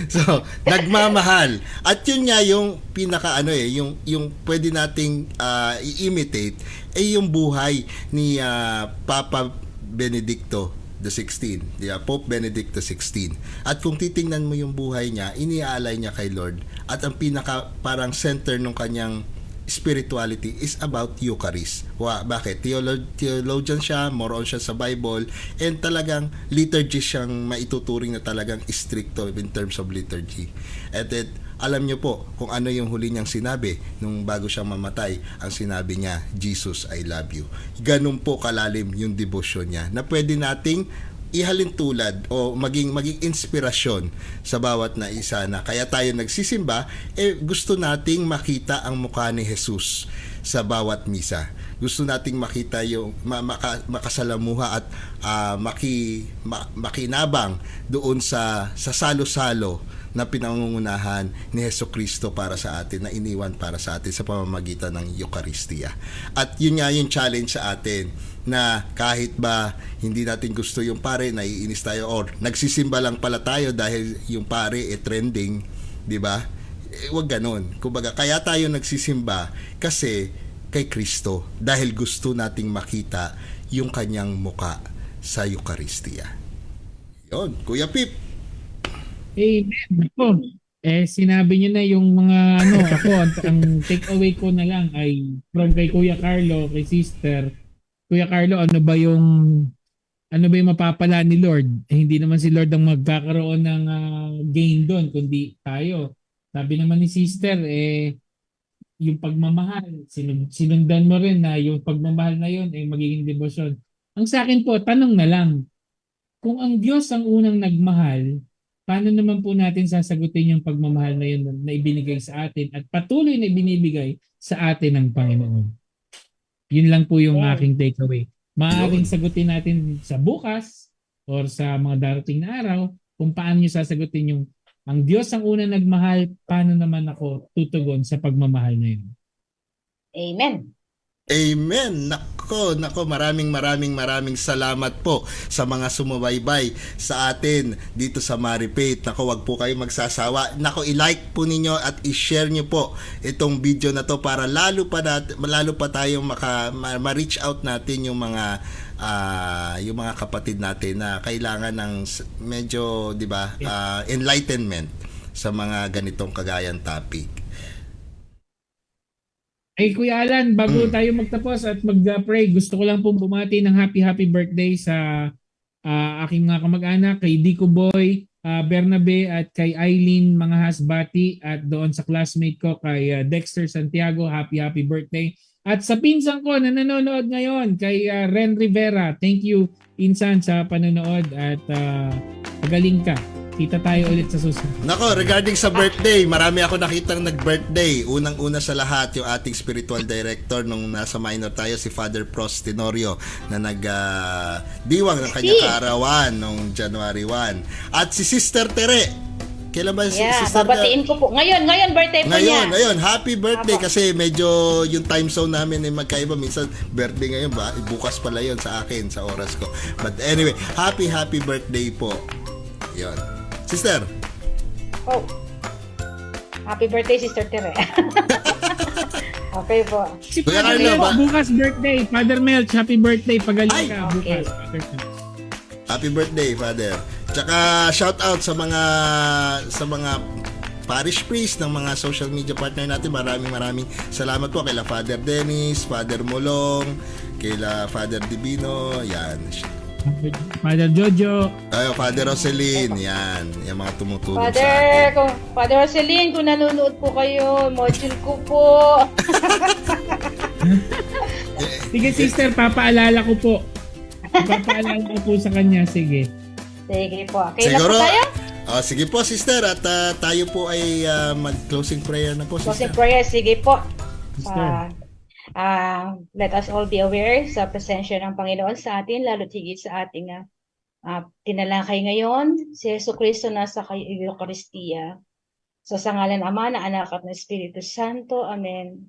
So, nagmamahal. At yun nga yung pinaka yung pwede nating i-imitate yung buhay ni Papa Benedicto the 16, Pope Benedicto 16. At kung titingnan mo yung buhay niya, iniaalay niya kay Lord, at ang pinaka parang center ng kanyang spirituality is about Eucharist. Bakit? Theologian siya, more on siya sa Bible, and talagang liturgy siyang maituturing na talagang stricto in terms of liturgy. At alam niyo po kung ano yung huli niyang sinabi nung bago siyang mamatay. Ang sinabi niya, Jesus, I love you. Ganun po kalalim yung devotion niya na pwede nating ihalin tulad o maging inspirasyon sa bawat na isa na kaya tayo nagsisimba, gusto nating makita ang mukha ni Jesus sa bawat misa. Gusto nating makita yung makasalamuha at makinabang doon sa salo-salo na pinangungunahan ni Hesukristo para sa atin, na iniwan para sa atin sa pamamagitan ng Eucharistia. At yun nga yung challenge sa atin, na kahit ba hindi natin gusto yung pare, naiinis tayo or nagsisimba lang pala tayo dahil yung pare trending, di ba? Wag ganon. Kumbaga, kaya tayo nagsisimba kasi kay Kristo, dahil gusto nating makita yung kanyang muka sa Eucharistia. Yon, Kuya Pip. Amen. Ako, sinabi niyo na yung mga ako, ang take away ko na lang ay from kay Kuya Carlo, kay Sister. Kuya Carlo, ano ba yung mapapala ni Lord? Hindi naman si Lord ang magkakaroon ng gain doon, kundi tayo. Sabi naman ni Sister, yung pagmamahal, sinundan mo rin na yung pagmamahal na yun ay magiging devotion. Ang sa akin po, tanong na lang, kung ang Diyos ang unang nagmahal, paano naman po natin sasagutin yung pagmamahal na yun na ibinigay sa atin at patuloy na ibinibigay sa atin ng Panginoon? Yun lang po yung Amen. aking takeaway. Maaaring sagutin natin sa bukas or sa mga darating na araw kung paano nyo sasagutin yung ang Diyos ang una nagmahal, paano naman ako tutugon sa pagmamahal na yun? Amen. Amen. Nako, maraming salamat po sa mga sumubaybay sa atin dito sa Maripate. Nako, wag po kayo magsasawa. Nako, i-like po ninyo at i-share nyo po itong video na to para lalo pa tayong ma-reach out natin yung mga kapatid natin na kailangan ng medyo, 'di ba, enlightenment sa mga ganitong kagayang topic. Ay Kuya Alan, bago tayo magtapos at mag-pray, gusto ko lang pong bumati ng happy birthday sa aking mga kamag-anak, kay Dico Boy, Bernabe at kay Eileen mga hasbati at doon sa classmate ko kay Dexter Santiago, happy birthday. At sa pinsan ko na nanonood ngayon kay Ren Rivera, thank you Insan sa panonood at magaling ka. Kita tayo ulit sa susunod. Nako, regarding sa birthday, marami ako nakitang nag-birthday. Unang-una sa lahat, yung ating spiritual director nung nasa minor tayo, si Father Prost Tenorio, na nag-diwang ng kanyang kaarawan nung January 1. At si Sister Tere. Kailan ba si Sister Tere? Babatiin ko po. Ngayon birthday po niya. Ngayon, happy birthday. Apo. Kasi medyo yung time zone namin ay magkaiba. Minsan, birthday ngayon ba? Bukas pala yun sa akin, sa oras ko. But anyway, happy birthday po. Yun. Sister. Oh. Happy birthday, Sister Tere. Okay po. Si Kuya Father Carlo, Mel, ba? bukas birthday. Father Melch, happy birthday. Pagaling Ay! ka Okay. bukas. Father Melch. Happy birthday, Father. Tsaka shout out sa mga parish priest ng mga social media partner natin. Maraming salamat po kay Father Dennis, Father Molong, kay Father Divino, yan. Father Jojo. Father Roselyn, yan. Yung mga tumutulong sa atin. Father Roselyn, kung nanonood po kayo, module ko po. Sige sister, papaalala ko po. Papaalala ko po sa kanya. Sige. Sige po. Okay Siguro, na po tayo? Sige po, sister. At tayo po ay mag-closing prayer na po, Closing sister. prayer. Sige po. Sister. Let us all be aware sa presensya ng Panginoon sa atin, lalo tigit sa ating tinalakay ngayon, si Jesucristo nasa kay Eucharistia. So sa ngalan ng Ama, ng Anak at ng Espiritu Santo. Amen.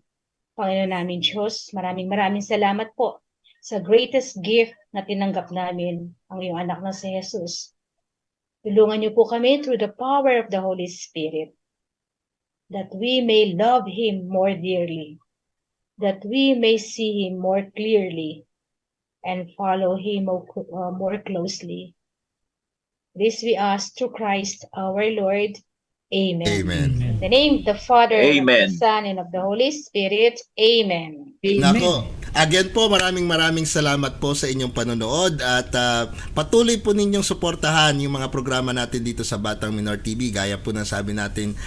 Panginoon namin Diyos, maraming salamat po sa greatest gift na tinanggap namin, ang iyong anak na si Jesus. Tulungan niyo po kami through the power of the Holy Spirit that we may love Him more dearly, that we may see Him more clearly and follow Him more closely. This we ask through Christ our Lord. Amen. Amen. In the name of the Father, and of Amen. the Son, and of the Holy Spirit. Amen. Nako, again po, maraming salamat po sa inyong panonood at patuloy po ninyong suportahan yung mga programa natin dito sa Batang Minor TV. Gaya po ng sabi natin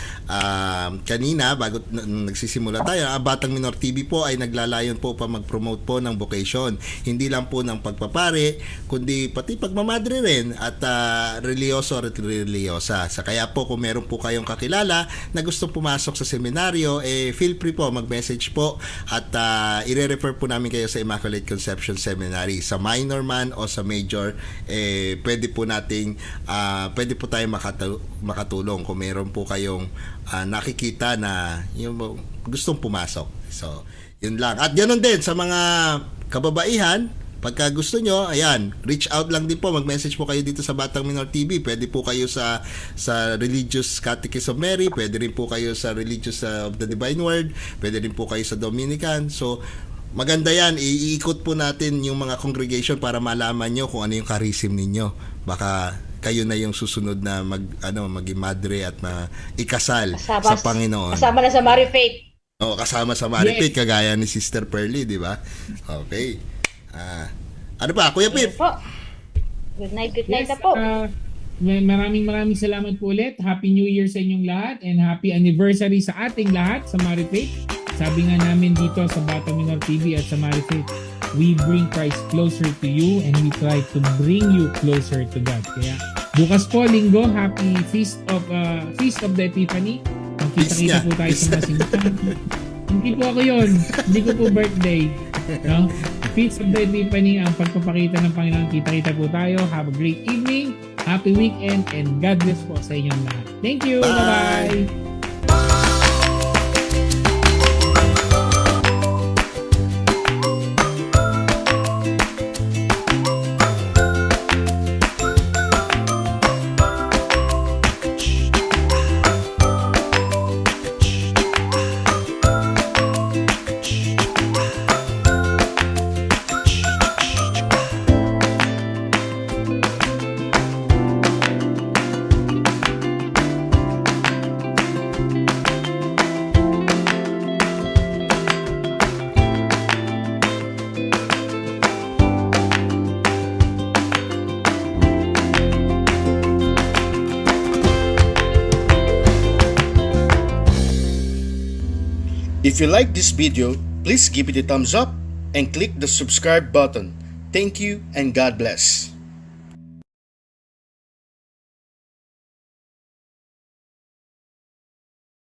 kanina, bago nagsisimula tayo, Batang Minor TV po ay naglalayon po pa mag-promote po ng vocation. Hindi lang po ng pagpapare, kundi pati pagmamadre rin at religyoso at religyosa. Sa kaya po, kung meron po kayong kakilala na gustong pumasok sa seminaryo, feel free po mag-message po at i-refer po namin kayo sa Immaculate Conception Seminary. Sa minor man o sa major, pwede po tayo makatulong kung meron po kayong nakikita na yung gustong pumasok. So, yun lang. At ganoon din sa mga kababaihan, pagka gusto nyo, ayan, reach out lang din po, mag-message po kayo dito sa Batang Minor TV. Pwede po kayo sa Religious Catechism of Mary, pwede rin po kayo sa Religious of the Divine Word, pwede rin po kayo sa Dominican. So, maganda yan, iikot po natin yung mga congregation para malaman nyo kung ano yung charism ninyo. Baka kayo na yung susunod na maging madre at ikasal sa Panginoon. Kasama na sa Marifate. Kasama sa Maripate, kagaya ni Sister Pearly, di ba? Okay. Ano pa, Kuya Pip? Po. Good night na po. Maraming salamat po ulit. Happy New Year sa inyong lahat and happy anniversary sa ating lahat sa Maripate. Sabi nga namin dito sa Batang Minor TV at sa Maripate, we bring Christ closer to you and we try to bring you closer to God. Kaya Bukas po, linggo, happy Feast of the Epiphany. Magkita-kita Peace po tayo niya. sa masintahan. Hindi po ako yun. Hindi ko po birthday. No? Feast of the Epiphany, ang pagpapakita ng Panginoon. Kita-kita po tayo. Have a great evening, happy weekend, and God bless po sa inyong lahat. Thank you. Bye. Bye-bye. If you like this video, please give it a thumbs up and click the subscribe button. Thank you and God bless.